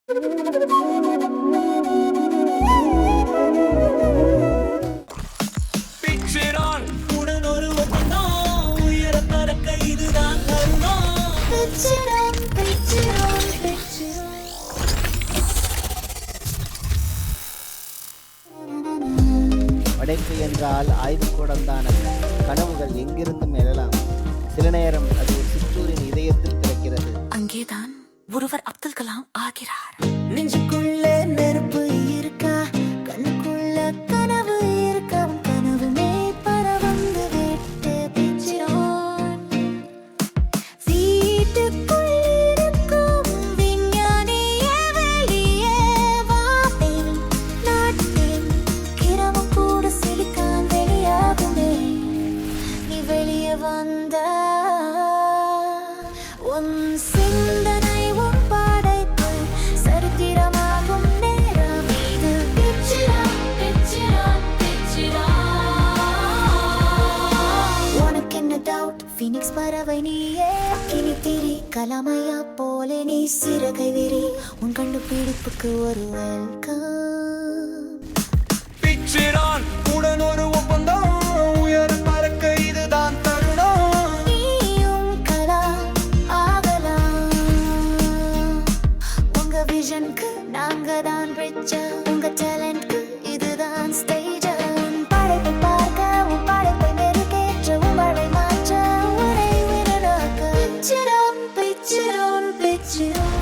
படைப்பு என்றால் ஆய்வுக்கூடம் தான். கனவுகள் எங்கிருந்தும் எழலாம். சில நேரம் அது ஒரு சிற்றூரின் இதயத்தில் பிறக்கிறது. அங்கேதான் ஒருவர் அப்துல் கலாம் ஆகிறார். நெஞ்சுக்குள்ளே நெருப்பு இருக்கா, கண்ணுக்குள்ள கனவு இருக்கா, கனவுமே பரவந்து விட்டு பிச்சிரோன். வீட்டுக்குள் இருக்கும் விஞ்ஞானியே வெளியே வாப்பேன், நாட்டேன் கிரமம் கூட சிலிக்கான் வெளியாகுமே. நீ வெளியே வந்த உன் சிந்தனை உன் படைப்பு சரித்திரமாகும் நேரம் இது. பிச்சிரான் பிச்சிரான் பிச்சிரான். உனக்கு என்ன டவுட்? ஃபீனிக்ஸ் பறவை நீயே, கிளி திரி கலமையா போலே நீ சிறகை விரி. உன் கண்டுபிடிப்புக்கு ஒரு வெல்கம். பிச்சிரான் உடன் ஒரு ஒப்பந்தம், உயர பறக்க இதுதான் தருணம். நீயும் கலாம் ஆகலாம். உங்க விஷனுக்கு நாங்க தான் பிரிட்ஜா, உங்க டேலண்ட்க்கு இதுதான் ஸ்டேஜ். உன் படைப்பை பார்க்க, உன் படைப்பை மெருகேற்ற, உங்களை மாற்ற, உன்னை விரலாக்க. பிச்சிரோன் பிச்சிரோன் பிச்சிரோன்.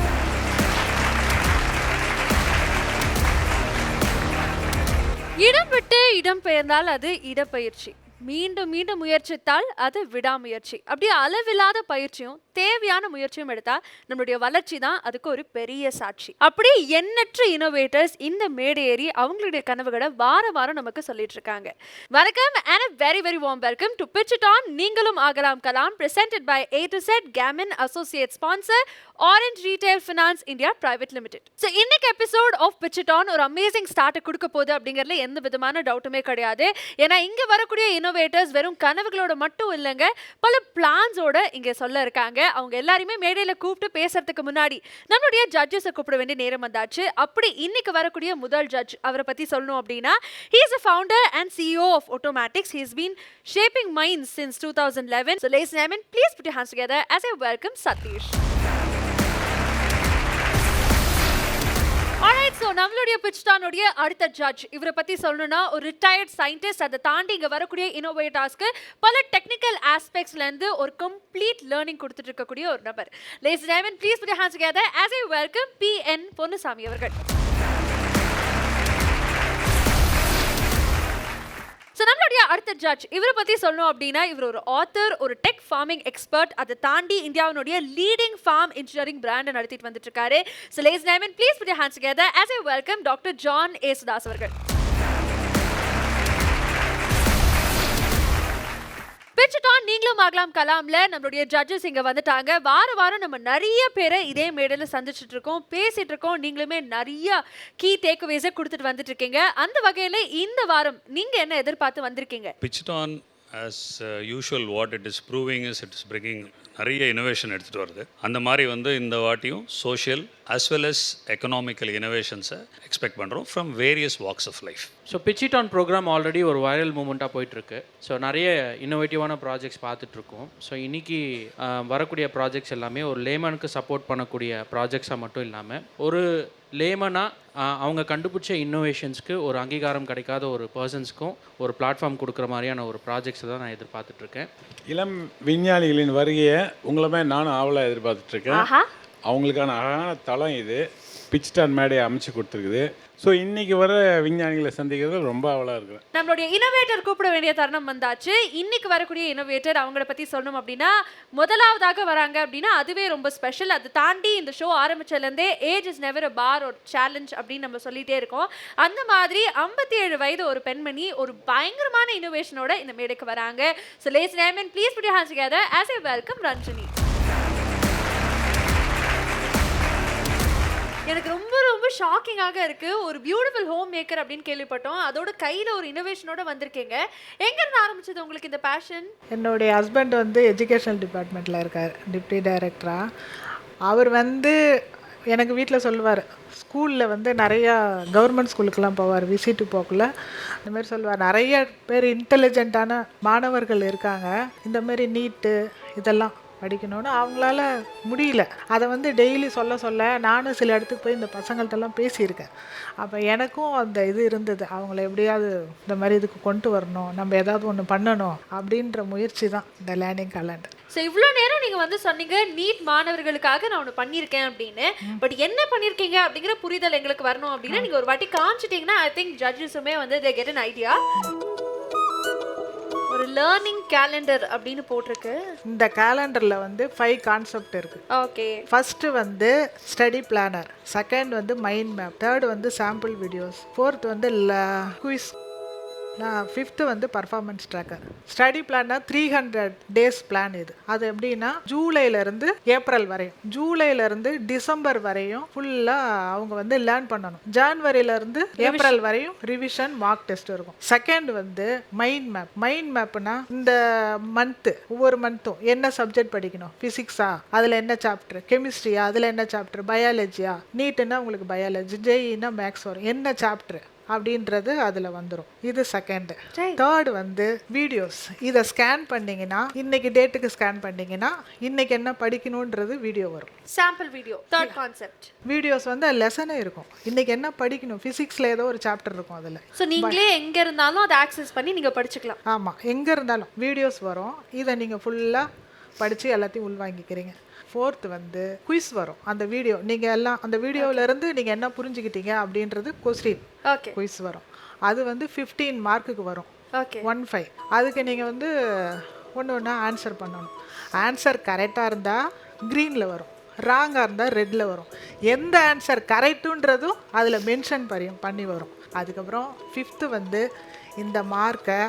இடம் விட்டு இடம் பெயர்ந்தால் அது இடப்பெயர்ச்சி, மீண்டும் மீண்டும் முயற்சித்தால் அது விடாமுயற்சி. அப்படியே அளவில்லாத பயிற்சியும் தேவையான முயற்சியும் எடுத்தா நம்மளுடைய வளர்ச்சி தான் அதுக்கு ஒரு பெரிய சாட்சி. அப்படி எண்ணற்ற இனோவேட்டர்ஸ் இந்த மேடேறி அவங்களுடைய கனவுகளை வாரம் நமக்கு சொல்லிட்டு இருக்காங்க. வணக்கம் and a very very warm welcome to Pitch It On நீங்களும் ஆகலாம் Kalam, presented by A to Z Gammon, associate sponsor Orange Retail Finance India Private Limited. So இன்னைக்கு episode of Pitch It On ஒரு அமேசிங் ஸ்டார்ட் கொடுக்க போகுது அப்படிங்கறதுல எந்த விதமான டவுட்டுமே கிடையாது. ஏன்னா இங்க வரக்கூடிய இனோவேட்டர்ஸ் வெறும் கனவுகளோட மட்டும் இல்லைங்க, பல பிளான்ஸோட இங்க சொல்ல இருக்காங்க. அவங்க எல்லாரையுமே மேடையில கூப்பிட்டு பேசுறதுக்கு முன்னாடி நம்மளுடைய ஜட்ஜஸை கூப்பிட வேண்டிய நேரம் வந்தாச்சு. அப்படி இன்னைக்கு வரக்கூடிய முதல் ஜட்ஜ் அவரை பத்தி சொல்லணும் அப்படின்னா, he is a founder and CEO of Automatics. He has been shaping minds since 2011. So ladies and gentlemen, please put your hands together as I welcome Satish. Alright, so நம்மளுடைய பிட்ச்டானுடைய அடுத்த ஜட்ஜ் இவரை பத்தி சொல்லணும்னா ஒரு ரிட்டையர்ட் சயின்டிஸ்ட். அதை தாண்டி இங்க வரக்கூடிய இனோவேட்டர்ஸ்க்கு பல டெக்னிக்கல் ஆஸ்பெக்ட்ஸ்ல இருந்து ஒரு கம்ப்ளீட் லேர்னிங் கொடுத்துட்டு இருக்கக்கூடிய ஒரு நபர். Ladies and gentlemen, please put your hands together as I welcome PN Ponnusamy அவர்கள். ஸோ நம்மளுடைய அடுத்த ஜட்ஜ் இவரை பற்றி சொல்லணும் அப்படின்னா, இவர் ஒரு ஆத்தர், ஒரு டெக் ஃபார்மிங் எக்ஸ்பர்ட். அதை தாண்டி இந்தியாவினுடைய லீடிங் ஃபார்ம் இன்ஜினியரிங் பிராண்டை நடத்திட்டு வந்துட்டு இருக்காரு. So ladies and gentlemen, please put your hands together as I welcome doctor John Yesudas அவர்கள். Pitch It On நீங்களும் ஆகலாம் கலாம்ல நம்மளுடைய ஜட்ஜஸ் இங்க வந்துட்டாங்க. வாரம் நம்ம நிறைய பேரை இதே மேடையில் சந்திச்சுட்டு இருக்கோம், பேசிட்டு இருக்கோம். நீங்களுமே நிறைய கீ டேக்அவேஸை கொடுத்துட்டு வந்துட்டு இருக்கீங்க. அந்த வகையில இந்த வாரம் நீங்க என்ன எதிர்பார்த்து வந்திருக்கீங்க? Pitch It On as usual what it is proving is it is bringing நிறைய இனோவேஷன் எடுத்துகிட்டு வருது. அந்த மாதிரி இந்த வாட்டியும் social as well as economical இனோவேஷன்ஸை எக்ஸ்பெக்ட் பண்ணுறோம் from various walks of life. So Pitch It On program already ஒரு வைரல் மூமெண்ட்டாக போயிட்டுருக்கு. ஸோ நிறைய இன்னோவேட்டிவான ப்ராஜெக்ட்ஸ் பார்த்துட்ருக்கோம். ஸோ இன்றைக்கி வரக்கூடிய ப்ராஜெக்ட்ஸ் எல்லாமே ஒரு லேமனுக்கு சப்போர்ட் பண்ணக்கூடிய ப்ராஜெக்ட்ஸாக மட்டும் இல்லாமல் ஒரு லேமனாக அவங்க கண்டுபிடிச்ச இன்னோவேஷன்ஸ்க்கு ஒரு அங்கீகாரம் கிடைக்காத ஒரு பர்சன்ஸ்க்கும் ஒரு பிளாட்ஃபார்ம் கொடுக்குற மாதிரியான ஒரு ப்ராஜெக்ட்ஸை தான் நான் எதிர்பார்த்துட்ருக்கேன். இளம் விஞ்ஞானிகளின் வருகையை உங்களுமே நானும் ஆவலாக எதிர்பார்த்துட்ருக்கேன். அவங்களுக்கான அழகான தளம் இது Pitch It On மேடையை அமைச்சு கொடுத்துருக்குது. ஸோ இன்றைக்கி வர விஞ்ஞானிகளை சந்திக்கிறது ரொம்ப ஆவலாக இருக்குது. நம்மளுடைய இனோவேட்டர் கூப்பிட வேண்டிய தருணம் வந்தாச்சு. இன்னைக்கு வரக்கூடிய இனோவேட்டர் அவங்கள பற்றி சொல்லணும் அப்படின்னா, முதலாவதாக வராங்க அப்படின்னா அதுவே ரொம்ப ஸ்பெஷல். அதை தாண்டி இந்த ஷோ ஆரம்பிச்சதுலேருந்தே age is never a bar ஒரு சேலஞ்ச் அப்படின்னு நம்ம சொல்லிகிட்டே இருக்கோம். அந்த மாதிரி 57 வயது ஒரு பெண்மணி ஒரு பயங்கரமான இனோவேஷனோட இந்த மேடைக்கு வராங்க. So ladies and gentlemen, please put your hands together as I welcome Ranjani. எனக்கு ரொம்ப ஷாக்கிங்காக இருக்குது. ஒரு பியூட்டிஃபுல் ஹோம் மேக்கர் அப்படின்னு கேள்விப்பட்டோம். அதோட கையில் ஒரு இனோவேஷனோட வந்திருக்கீங்க. எங்கேருந்து ஆரம்பிச்சது உங்களுக்கு இந்த பேஷன்? என்னுடைய ஹஸ்பண்ட் எஜுகேஷனல் டிபார்ட்மெண்ட்டில் இருக்கார், டிப்டி டைரக்டராக. அவர் எனக்கு வீட்டில் சொல்லுவார், ஸ்கூலில் வந்து நிறையா கவர்மெண்ட் ஸ்கூலுக்கெல்லாம் போவார், விசிட்டு போக்குள்ள இந்த மாதிரி சொல்லுவார், நிறைய பேர் இன்டெலிஜென்ட்டான மாணவர்கள் இருக்காங்க, இந்த மாதிரி நீட்டு இதெல்லாம் படிக்கணும்னு அவங்களால முடியல. அதை வந்து டெய்லி சொல்ல நானும் சில இடத்துக்கு போய் இந்த பசங்கள்ட்டெல்லாம் பேசியிருக்கேன். அப்போ எனக்கும் அந்த இது இருந்தது, அவங்கள எப்படியாவது இந்த மாதிரி இதுக்கு கொண்டு வரணும், நம்ம ஏதாவது ஒன்று பண்ணணும் அப்படின்ற முயற்சி தான் இந்த லேர்னிங் கேலண்டர். ஸோ இவ்வளோ நேரம் நீங்கள் வந்து சொன்னீங்க நீட் மாணவர்களுக்காக நான் ஒன்று பண்ணியிருக்கேன் அப்படின்னு. பட் என்ன பண்ணியிருக்கீங்க அப்படிங்கிற புரிதல் எங்களுக்கு வரணும் அப்படின்னா நீங்கள் ஒரு வாட்டி காமிச்சிட்டிங்கன்னா ஐ திங்க் ஜட்ஜஸுமே வந்து தே கெட் an ஐடியா. ஒரு லேர்னிங் கேலண்டர் அப்படின்னு போட்டிருக்கு. இந்த கேலண்டரில் வந்து 5 கான்செப்ட் இருக்குது. ஓகே. ஃபஸ்ட்டு வந்து ஸ்டடி பிளானர், செகண்ட் வந்து மைண்ட் மேப், தேர்ட் வந்து சாம்பிள் வீடியோஸ், ஃபோர்த் வந்து குயிஸ், ஃபிஃப்த்து வந்து பர்ஃபார்மன்ஸ் ட்ராக்கர். ஸ்டடி பிளான்னா 300 டேஸ் பிளான் இது. அது எப்படின்னா ஜூலைலேருந்து ஏப்ரல் வரையும், ஜூலைலேருந்து டிசம்பர் வரையும் ஃபுல்லாக அவங்க வந்து லேர்ன் பண்ணணும். ஜான்வரியிலேருந்து ஏப்ரல் வரையும் ரிவிஷன் மார்க் டெஸ்ட் இருக்கும். செகண்ட் வந்து மைண்ட் மேப். மைண்ட் மேப்னா இந்த மந்த்து ஒவ்வொரு மந்த்தும் என்ன சப்ஜெக்ட் படிக்கணும், ஃபிசிக்ஸா அதில் என்ன சாப்டர், கெமிஸ்ட்ரியா அதில் என்ன சாப்டர், பயாலஜியா, நீட்டுன்னா உங்களுக்கு பயாலஜி, ஜேஇனா மேக்ஸ் வரும், என்ன சாப்டர் அப்படின்றது அதில் வந்துடும். இது செகண்டு. தேர்டு வந்து வீடியோஸ். இதை ஸ்கேன் பண்ணிங்கன்னா இன்னைக்கு டேட்டுக்கு ஸ்கேன் பண்ணிங்கன்னா இன்னைக்கு என்ன படிக்கணுன்றது வீடியோ வரும், sample video. Third concept videos வந்து லெசனே இருக்கும், இன்னைக்கு என்ன படிக்கணும், ஃபிசிக்ஸில் ஏதோ ஒரு சாப்டர் இருக்கும் அதில். ஸோ நீங்களே எங்கே இருந்தாலும் அதை ஆக்சஸ் பண்ணி நீங்கள் படிச்சுக்கலாம். ஆமாம், எங்கே இருந்தாலும் வீடியோஸ் வரும், இதை நீங்கள் ஃபுல்லாக படித்து எல்லாத்தையும் உள்வாங்கிக்கிறீங்க. ஃபோர்த்து வந்து குயிஸ் வரும். அந்த வீடியோ நீங்கள் எல்லாம் அந்த வீடியோவிலேருந்து நீங்கள் என்ன புரிஞ்சுக்கிட்டீங்க அப்படின்றது கொஸ்டின் குயிஸ் வரும். அது வந்து 15 மார்க்குக்கு வரும். 15. அதுக்கு நீங்கள் வந்து ஒன்று ஆன்சர் பண்ணணும். ஆன்சர் கரெக்டாக இருந்தால் க்ரீனில் வரும், ராங்காக இருந்தால் ரெட்டில் வரும். எந்த ஆன்சர் கரெக்டுன்றதும் அதில் மென்ஷன் பண்ணி வரும். அதுக்கப்புறம் ஃபிஃப்த்து வந்து இந்த மார்க்கை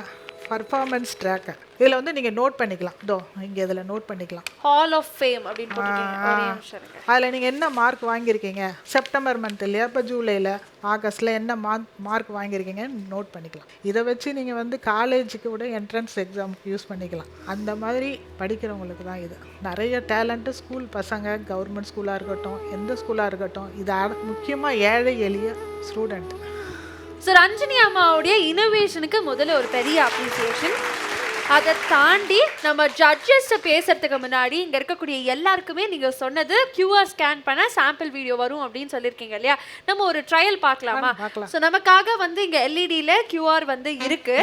பர்ஃபார்மன்ஸ் ட்ராக்கர். இதில் வந்து நீங்கள் நோட் பண்ணிக்கலாம், இதோ இங்கே இதில் நோட் பண்ணிக்கலாம், ஹால் ஆஃப் ஃபேம் அப்படின்னு போட்டுருக்கீங்க. அதில் நீங்கள் என்ன மார்க் வாங்கியிருக்கீங்க, செப்டம்பர் மந்த் இல்லையா, இப்போ ஜூலையில் ஆகஸ்ட்டில் என்ன மார்க் வாங்கியிருக்கீங்கன்னு நோட் பண்ணிக்கலாம். இதை வச்சு நீங்கள் வந்து காலேஜுக்கு விட என்ட்ரன்ஸ் எக்ஸாமுக்கு யூஸ் பண்ணிக்கலாம். அந்த மாதிரி படிக்கிறவங்களுக்கு தான் இது. நிறைய டேலண்ட்டு ஸ்கூல் பசங்க, கவர்மெண்ட் ஸ்கூலாக இருக்கட்டும், எந்த ஸ்கூலாக இருக்கட்டும், இது முக்கியமாக ஏழை எளிய ஸ்டூடெண்ட். ஸோ ரஞ்சினி அம்மாவுடைய இனோவேஷனுக்கு முதல்ல ஒரு பெரிய அப்ரிசியேஷன். அதை தாண்டி நம்ம ஜட்ஜஸ்ட்டை பேசுறதுக்கு முன்னாடி இங்கே இருக்கக்கூடிய எல்லாருக்குமே நீங்கள் சொன்னது கியூஆர் ஸ்கேன் பண்ண சாம்பிள் வீடியோ வரும் அப்படின்னு சொல்லியிருக்கீங்க இல்லையா, நம்ம ஒரு ட்ரையல் பார்க்கலாமா? ஸோ நமக்காக வந்து இங்கே எல்இடியில் கியூஆர் வந்து இருக்கு.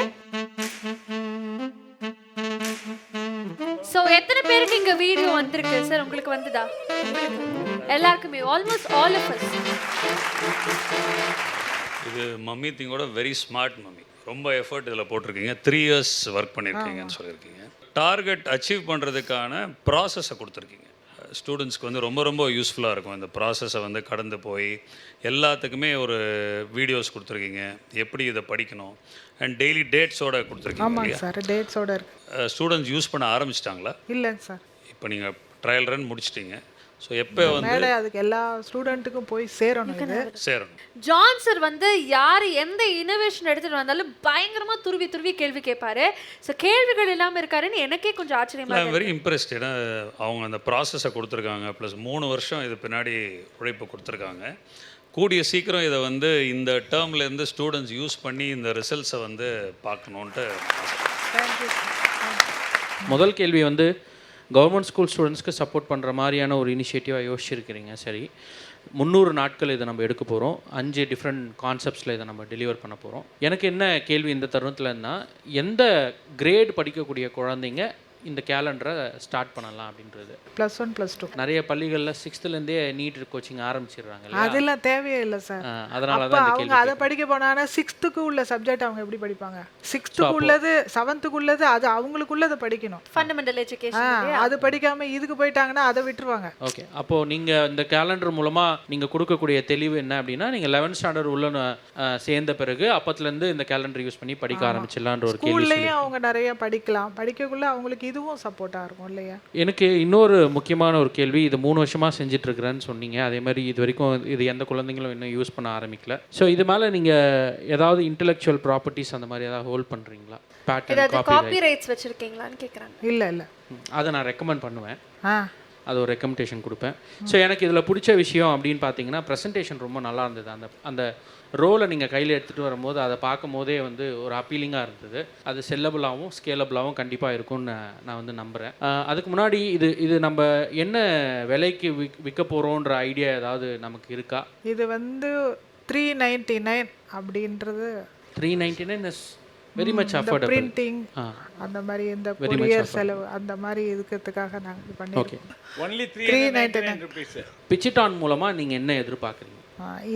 ஸோ எத்தனை பேருக்கு இங்கே வீடியோ வந்திருக்கு சார்? உங்களுக்கு வந்துதா? எல்லாருக்குமே, ஆல்மோஸ்ட் ஆல் ஆஃப் அஸ். இது மம்மி திங்கோட வெரி ஸ்மார்ட் மம்மி. ரொம்ப எஃபர்ட் இதில் போட்டிருக்கீங்க, 3 years ஒர்க் பண்ணியிருக்கீங்கன்னு சொல்லியிருக்கீங்க. டார்கெட் அச்சீவ் பண்ணுறதுக்கான ப்ராசஸை கொடுத்துருக்கீங்க. ஸ்டூடெண்ட்ஸ்க்கு வந்து ரொம்ப ரொம்ப யூஸ்ஃபுல்லாக இருக்கும். இந்த ப்ராசஸை வந்து கடந்து போய் எல்லாத்துக்குமே ஒரு வீடியோஸ் கொடுத்துருக்கீங்க, எப்படி இதை படிக்கணும், அண்ட் டெய்லி டேட்ஸோட கொடுத்துருக்கீங்க. ஆமாங்க சார், டேட்ஸோட இருக்கு. ஸ்டூடெண்ட்ஸ் யூஸ் பண்ண ஆரம்பிச்சிட்டாங்களா? இல்லைங்க சார், இப்போ நீங்கள் ட்ரையல் ரன் முடிச்சிட்டிங்க. ஸோ எப்போ வந்து அதுக்கு எல்லா ஸ்டூடெண்ட்டுக்கும் போய் சேரணும். ஜான் சார் வந்து யார் எந்த இனோவேஷன் எடுத்துகிட்டு வந்தாலும் பயங்கரமாக துருவி கேள்வி கேட்பாரு. ஸோ கேள்விகள் இல்லாமல் இருக்காருன்னு எனக்கே கொஞ்சம் ஆச்சரியமாக இருக்கு. Very impressed. ஏன்னா அவங்க அந்த ப்ராசஸை கொடுத்துருக்காங்க, ப்ளஸ் 3 வருஷம் இது பின்னாடி உழைப்பு கொடுத்துருக்காங்க. கூடிய சீக்கிரம் இதை வந்து இந்த டேர்ம்லேருந்து ஸ்டூடெண்ட்ஸ் யூஸ் பண்ணி இந்த ரிசல்ட்ஸை வந்து பார்க்கணுன்ட்டு. முதல் கேள்வி வந்து கவர்மெண்ட் ஸ்கூல் ஸ்டூடெண்ட்ஸ்க்கு சப்போர்ட் பண்ணுற மாதிரியான ஒரு இனிஷியேட்டிவாக யோசிச்சிருக்கிறீங்க. சரி, 300 நாட்கள் இதை நம்ம எடுக்க போகிறோம், 5 டிஃப்ரெண்ட் கான்செப்ட்ஸில் இதை நம்ம டெலிவர் பண்ண போகிறோம். எனக்கு என்ன கேள்வி இந்த தருணத்தில்னா, எந்த கிரேட் படிக்கக்கூடிய குழந்தைங்க இந்த கேலண்டரை ஸ்டார்ட் பண்ணலாம் அப்படின்றது. +1 +2 நிறைய பள்ளிகளில் 6th நீட் கோச்சிங் ஆரம்பிச்சிடுறாங்க. அதெல்லாம் தேவையே இல்லை சார். அதனால தான் அவங்க அதை படிக்க போனாங்கன்னா 6th உள்ள சப்ஜெக்ட் அவங்க எப்படி படிப்பாங்க? 6th உள்ளது 7th உள்ளது அது அவங்களுக்குள்ளதை படிக்கணும். ஃபண்டமெண்டல் எஜுகேஷன் அது படிக்காம இதுக்கு போயிட்டாங்கன்னா அதை விட்டுருவாங்க. ஓகே, அப்போது நீங்கள் இந்த கேலண்டர் மூலமாக நீங்கள் கொடுக்கக்கூடிய தெளிவு என்ன அப்படின்னா, நீங்கள் 11th ஸ்டாண்டர்ட் உள்ள சேர்ந்த பிறகு அப்பத்துலேருந்து இந்த கேலண்டர் யூஸ் பண்ணி படிக்க ஆரம்பிச்சிடலான்ற ஒரு கேள்வி. ஸ்கூல்லையும் அவங்க நிறைய படிக்கலாம், படிக்கக்குள்ள அவங்களுக்கு இதுவும் சப்போர்ட்டாக இருக்கும் இல்லையா? எனக்கு இன்னொரு முக்கியமான ஒரு கேள்வி, இது 3 வருஷமாக செஞ்சிட்ருக்கிறேன்னு சொன்னீங்க. அதே மாதிரி இது வரைக்கும் இது எந்த குழந்தைங்களும் இன்னும் யூஸ் பண்ண ஆரம்பிக்கல. ஸோ இது மேலே நீங்கள் ஏதாவது இன்டெலெக்சுவல் ப்ராப்பர்ட்டிஸ் அந்த மாதிரி ஏதாவது ஹோல்ட் பண்ணுறீங்களா? பேட்டர்ன் காப்பிரைட்ஸ் வச்சுருக்கீங்களான்னு கேட்குறாங்க. இல்லை, அதை நான் ரெக்கமெண்ட் பண்ணுவேன். அது ஒரு ரெக்கமெண்டேஷன் கொடுப்பேன். ஸோ எனக்கு இதில் பிடிச்ச விஷயம் அப்படின்னு பார்த்தீங்கன்னா ப்ரெசன்டேஷன் ரொம்ப நல்லா இருந்தது. அந்த ரோலை நீங்கள் கையில் எடுத்துகிட்டு வரும்போது அதை பார்க்கும் போதே வந்து ஒரு அப்பீலிங்காக இருந்தது. அது செல்லபிளாகவும் ஸ்கேலபிளாகவும் கண்டிப்பாக இருக்கும்னு நான் வந்து நம்புகிறேன். அதுக்கு முன்னாடி இது நம்ம என்ன விலைக்கு விற்க போகிறோன்ற ஐடியா ஏதாவது நமக்கு இருக்கா? இது வந்து 399 அப்படின்றது 399 is very much affordable. Printing அந்த மாதிரி இந்த கொரியர் செலவு அந்த மாதிரி இருக்கிறதுக்காக நாங்கள் பண்ணியிருக்கோம். Only 399 rupees. பிச்சிட்டான் மூலமாக நீங்கள் என்ன எதிர்பார்க்குறீங்க?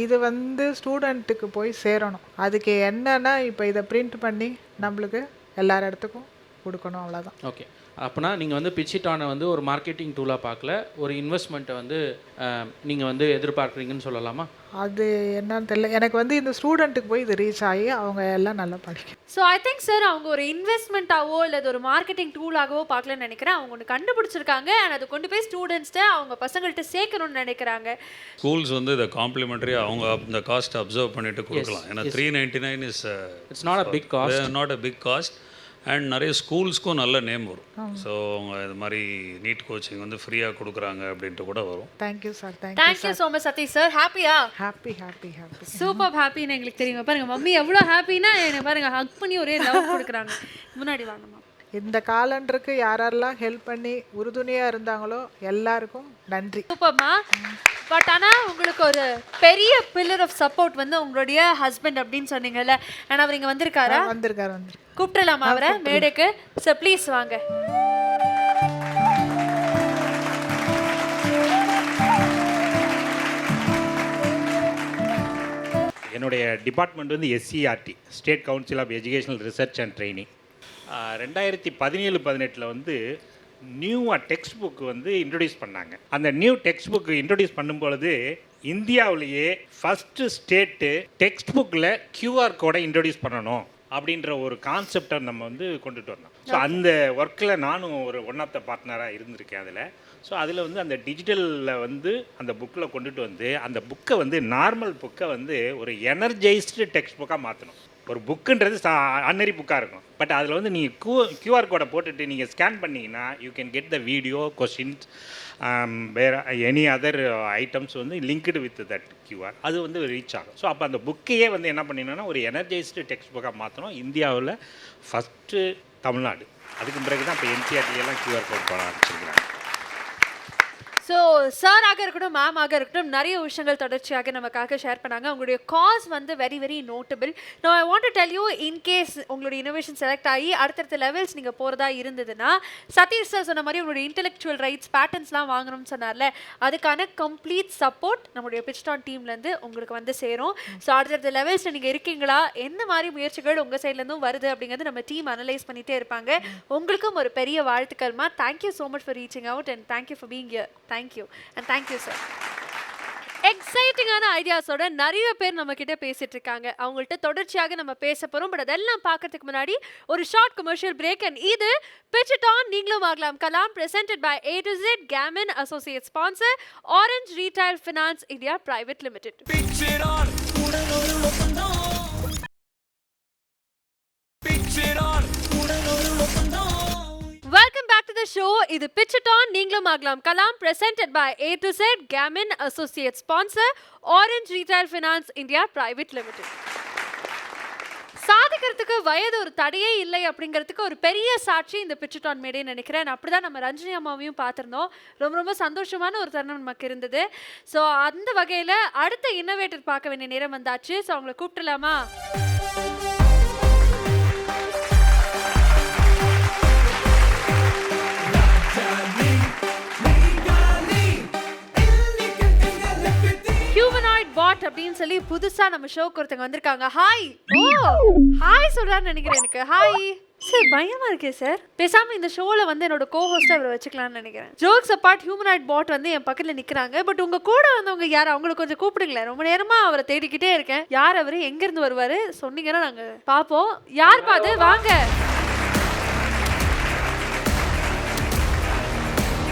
இது வந்து ஸ்டூடெண்ட்டுக்கு போய் சேரணும். அதுக்கு என்னன்னா இப்போ இதை பிரிண்ட் பண்ணி நம்மளுக்கு எல்லார் இடத்துக்கும் கொடுக்கணும், அவ்வளோதான். ஓகே, அப்போனா நீங்கள் வந்து பிச்சிட்டானை வந்து ஒரு மார்க்கெட்டிங் டூலாக பார்க்கல, ஒரு இன்வெஸ்ட்மெண்ட்டை வந்து நீங்கள் வந்து எதிர்பார்க்குறீங்கன்னு சொல்லலாமா? அது என்னன்னு தெரியல. எனக்கு வந்து இந்த ஸ்டூடெண்ட்டுக்கு போய் இது ரீச் ஆகி அவங்க எல்லாம் நல்லா படிக்கும். ஸோ ஐ திங்க் சார் அவங்க ஒரு இன்வெஸ்ட்மெண்ட்டாவோ இல்லை ஒரு மார்க்கெட்டிங் டூலாகவோ பார்க்கலன்னு நினைக்கிறேன். அவங்க ஒன்று கண்டுபிடிச்சிருக்காங்க அண்ட் அதை கொண்டு போய் ஸ்டூடெண்ட்ஸ்கிட்ட அவங்க பசங்கள்கிட்ட சேர்க்கணும்னு நினைக்கிறாங்க. ஸ்கூல்ஸ் வந்து இதை காம்ப்ளிமெண்ட்ரி அவங்க இந்த காஸ்ட் அப்சர்வ் பண்ணிட்டு கொடுக்கலாம். ஏன்னா 399 is it's not a big cost. Not a big cost and நிறைய ஸ்கூல்ஸ்க்கும் நல்ல நேம் வரும். ஸோ அவங்க இது மாதிரி நீட் கோச்சிங் வந்து ஃப்ரீயாக கொடுக்குறாங்க அப்படின்ட்டு கூட வரும். Thank you sir. Thank you so much Sathish sir. ஹாப்பியா? ஹாப்பி ஹாப்பி ஹாப்பி சூப்பர் ஹாப்பின்னு எங்களுக்கு தெரியுங்க. பாருங்க மம்மி எவ்வளோ ஹாப்பின்னா என்னை பாருங்க ஹக் பண்ணி ஒரே லவ் கொடுக்குறாங்க. முன்னாடி வாங்கம்மா. இந்த காலண்டருக்கு யாரெல்லாம் ஹெல்ப் பண்ணி உறுதுணையாக இருந்தாங்களோ எல்லாருக்கும் நன்றி. சூப்பர்மா. பட் ஆனால் உங்களுக்கு ஒரு பெரிய பில்லர் ஆஃப் சப்போர்ட் வந்து உங்களுடைய ஹஸ்பண்ட் அப்படின்னு சொன்னீங்கல்ல, ஆனால் அவர் இங்கே வந்திருக்காரா? வந்திருக்காரு. கூப்பிடலாமா அவரை மேடைக்கு? சார் ப்ளீஸ் வாங்க. என்னுடைய டிபார்ட்மெண்ட் வந்து SCRT, state council of educational research and training. 2017-18 வந்து நியூவாக டெக்ஸ்ட் புக் வந்து இன்ட்ரடியூஸ் பண்ணாங்க. அந்த நியூ டெக்ஸ்ட் புக் இன்ட்ரடியூஸ் பண்ணும்பொழுது இந்தியாவிலேயே ஃபஸ்ட்டு ஸ்டேட்டு டெக்ஸ்ட் புக்கில் QR கோடை இன்ட்ரடியூஸ் பண்ணணும் அப்படின்ற ஒரு கான்செப்டை நம்ம வந்து கொண்டுட்டு வந்தோம். ஸோ அந்த ஒர்க்கில் நானும் ஒரு ஒன் ஆஃப் த பார்ட்னராக இருந்திருக்கேன் அதில். ஸோ அதில் வந்து அந்த டிஜிட்டலில் வந்து அந்த புக்கில் கொண்டுட்டு வந்து அந்த புக்கை வந்து நார்மல் புக்கை வந்து ஒரு எனர்ஜைஸ்டு டெக்ஸ்ட் புக்காக மாற்றணும். ஒரு புக்குன்றது அன்னரி புக்காக இருக்கும். பட் அதில் வந்து நீங்கள் QR கோடை போட்டுட்டு நீங்கள் ஸ்கேன் பண்ணிங்கன்னா you can get the video, questions, வேறு எனி அதர் ஐட்டம்ஸ் வந்து லிங்க்டு வித் தட் QR. அது வந்து ரீச் ஆகும். ஸோ அப்போ அந்த புக்கையே வந்து என்ன பண்ணினோன்னா ஒரு எனர்ஜைஸ்டு டெக்ஸ்ட் புக்காக மாற்றணும். இந்தியாவில் ஃபஸ்ட்டு தமிழ்நாடு. அதுக்கு பிறகு தான் இப்போ NCERT QR கோட் போட ஆரம்பிச்சிருக்கிறாங்க. ஸோ சாராக இருக்கட்டும், மேமாக இருக்கட்டும், நிறைய விஷயங்கள் தொடர்ச்சியாக நமக்காக ஷேர் பண்ணாங்க. உங்களுடைய காஸ் வந்து வெரி வெரி நோட்டபிள். நான் I want to tell you, in case உங்களுடைய இனோவேஷன் செலக்ட் ஆகி அடுத்தடுத்த லெவல்ஸ் நீங்கள் போகிறதா இருந்ததுன்னா, சதீஷ் சார் சொன்ன மாதிரி உங்களுடைய இன்டெலெக்சுவல் ரைட்ஸ் பேட்டர்ன்ஸ்லாம் வாங்கணும்னு சொன்னார்ல, அதுக்கான கம்ப்ளீட் சப்போர்ட் நம்மளுடைய பிச்டான் டீம்லேருந்து உங்களுக்கு வந்து சேரும். ஸோ அடுத்தடுத்த லெவல்ஸில் நீங்கள் இருக்கீங்களா, எந்த மாதிரி முயற்சிகள் உங்கள் சைட்லேருந்தும் வருது அப்படிங்கிறது நம்ம டீம் அனலைஸ் பண்ணிகிட்டே இருப்பாங்க. உங்களுக்கும் ஒரு பெரிய வாழ்த்துக்கள்மா. Thank you so much for reaching out and thank you for being here. Thank you and thank you sir. எக்ஸைட்டிங்கான ஐடியாஸோட நிறைய பேர் நம்ம கிட்ட பேசிட்டு இருக்காங்க. அவங்கள்ட்ட தொடர்ச்சியாக நம்ம பேச போறோம். பட் அதெல்லாம் பார்க்கறதுக்கு முன்னாடி ஒரு ஷார்ட் கமர்ஷியல் பிரேக். அண்ட் இது பிட்ச் இட் ஆன் நீங்களும் ஆகலாம் Kalam presented by A to Z Gammon associate sponsor Orange Retail Finance India Private Limited. Pitch it on. Pitch it on. Welcome back to the show. இது Pitch It On நீங்களும் ஆகலாம் Kalam presented by A to Z Gammon associate sponsor Orange Retail Finance India Private Limited. சாதிக்கிறதுக்கு வயது ஒரு தடையே இல்லை அப்படிங்கிறதுக்கு ஒரு பெரிய சாட்சி இந்த Pitch It On மேடே நினைக்கிறேன். அப்படிதான் நம்ம ரஞ்சினி அம்மாவையும் பார்த்துருந்தோம். ரொம்ப ரொம்ப சந்தோஷமான ஒரு தருணம் நமக்கு இருந்தது. ஸோ அந்த வகையில் அடுத்த இன்னோவேட்டர் பார்க்க வேண்டிய நேரம் வந்தாச்சு. ஸோ அவங்களை கூப்பிடலாமா? பாட் அப்படின்னு சொல்லி புதுசா நம்ம ஷோக்கு ஒருத்தங்க வந்திருக்காங்க. ஹாய். ஹாய் சொல்றான்னு நினைக்கிறேன். எனக்கு ஹாய் சார். பயமா இருக்கே சார். பேசாம இந்த ஷோல வந்து என்னோட கோஹோஸ்டா அவரை வச்சுக்கலாம்னு நினைக்கிறேன். ஜோக்ஸ் அப்பார்ட், ஹியூமனாய்ட் பாட் வந்து என் பக்கத்துல நிக்கிறாங்க. பட் உங்க கூட வந்தவங்க யார், அவங்களுக்கு கொஞ்சம் கூப்பிடுங்களேன். ரொம்ப நேரமா அவரை தேடிக்கிட்டே இருக்கேன். யார் அவரு, எங்க இருந்து வருவாரு சொன்னீங்கன்னா நாங்க பாப்போம். யார் பாது வாங்க.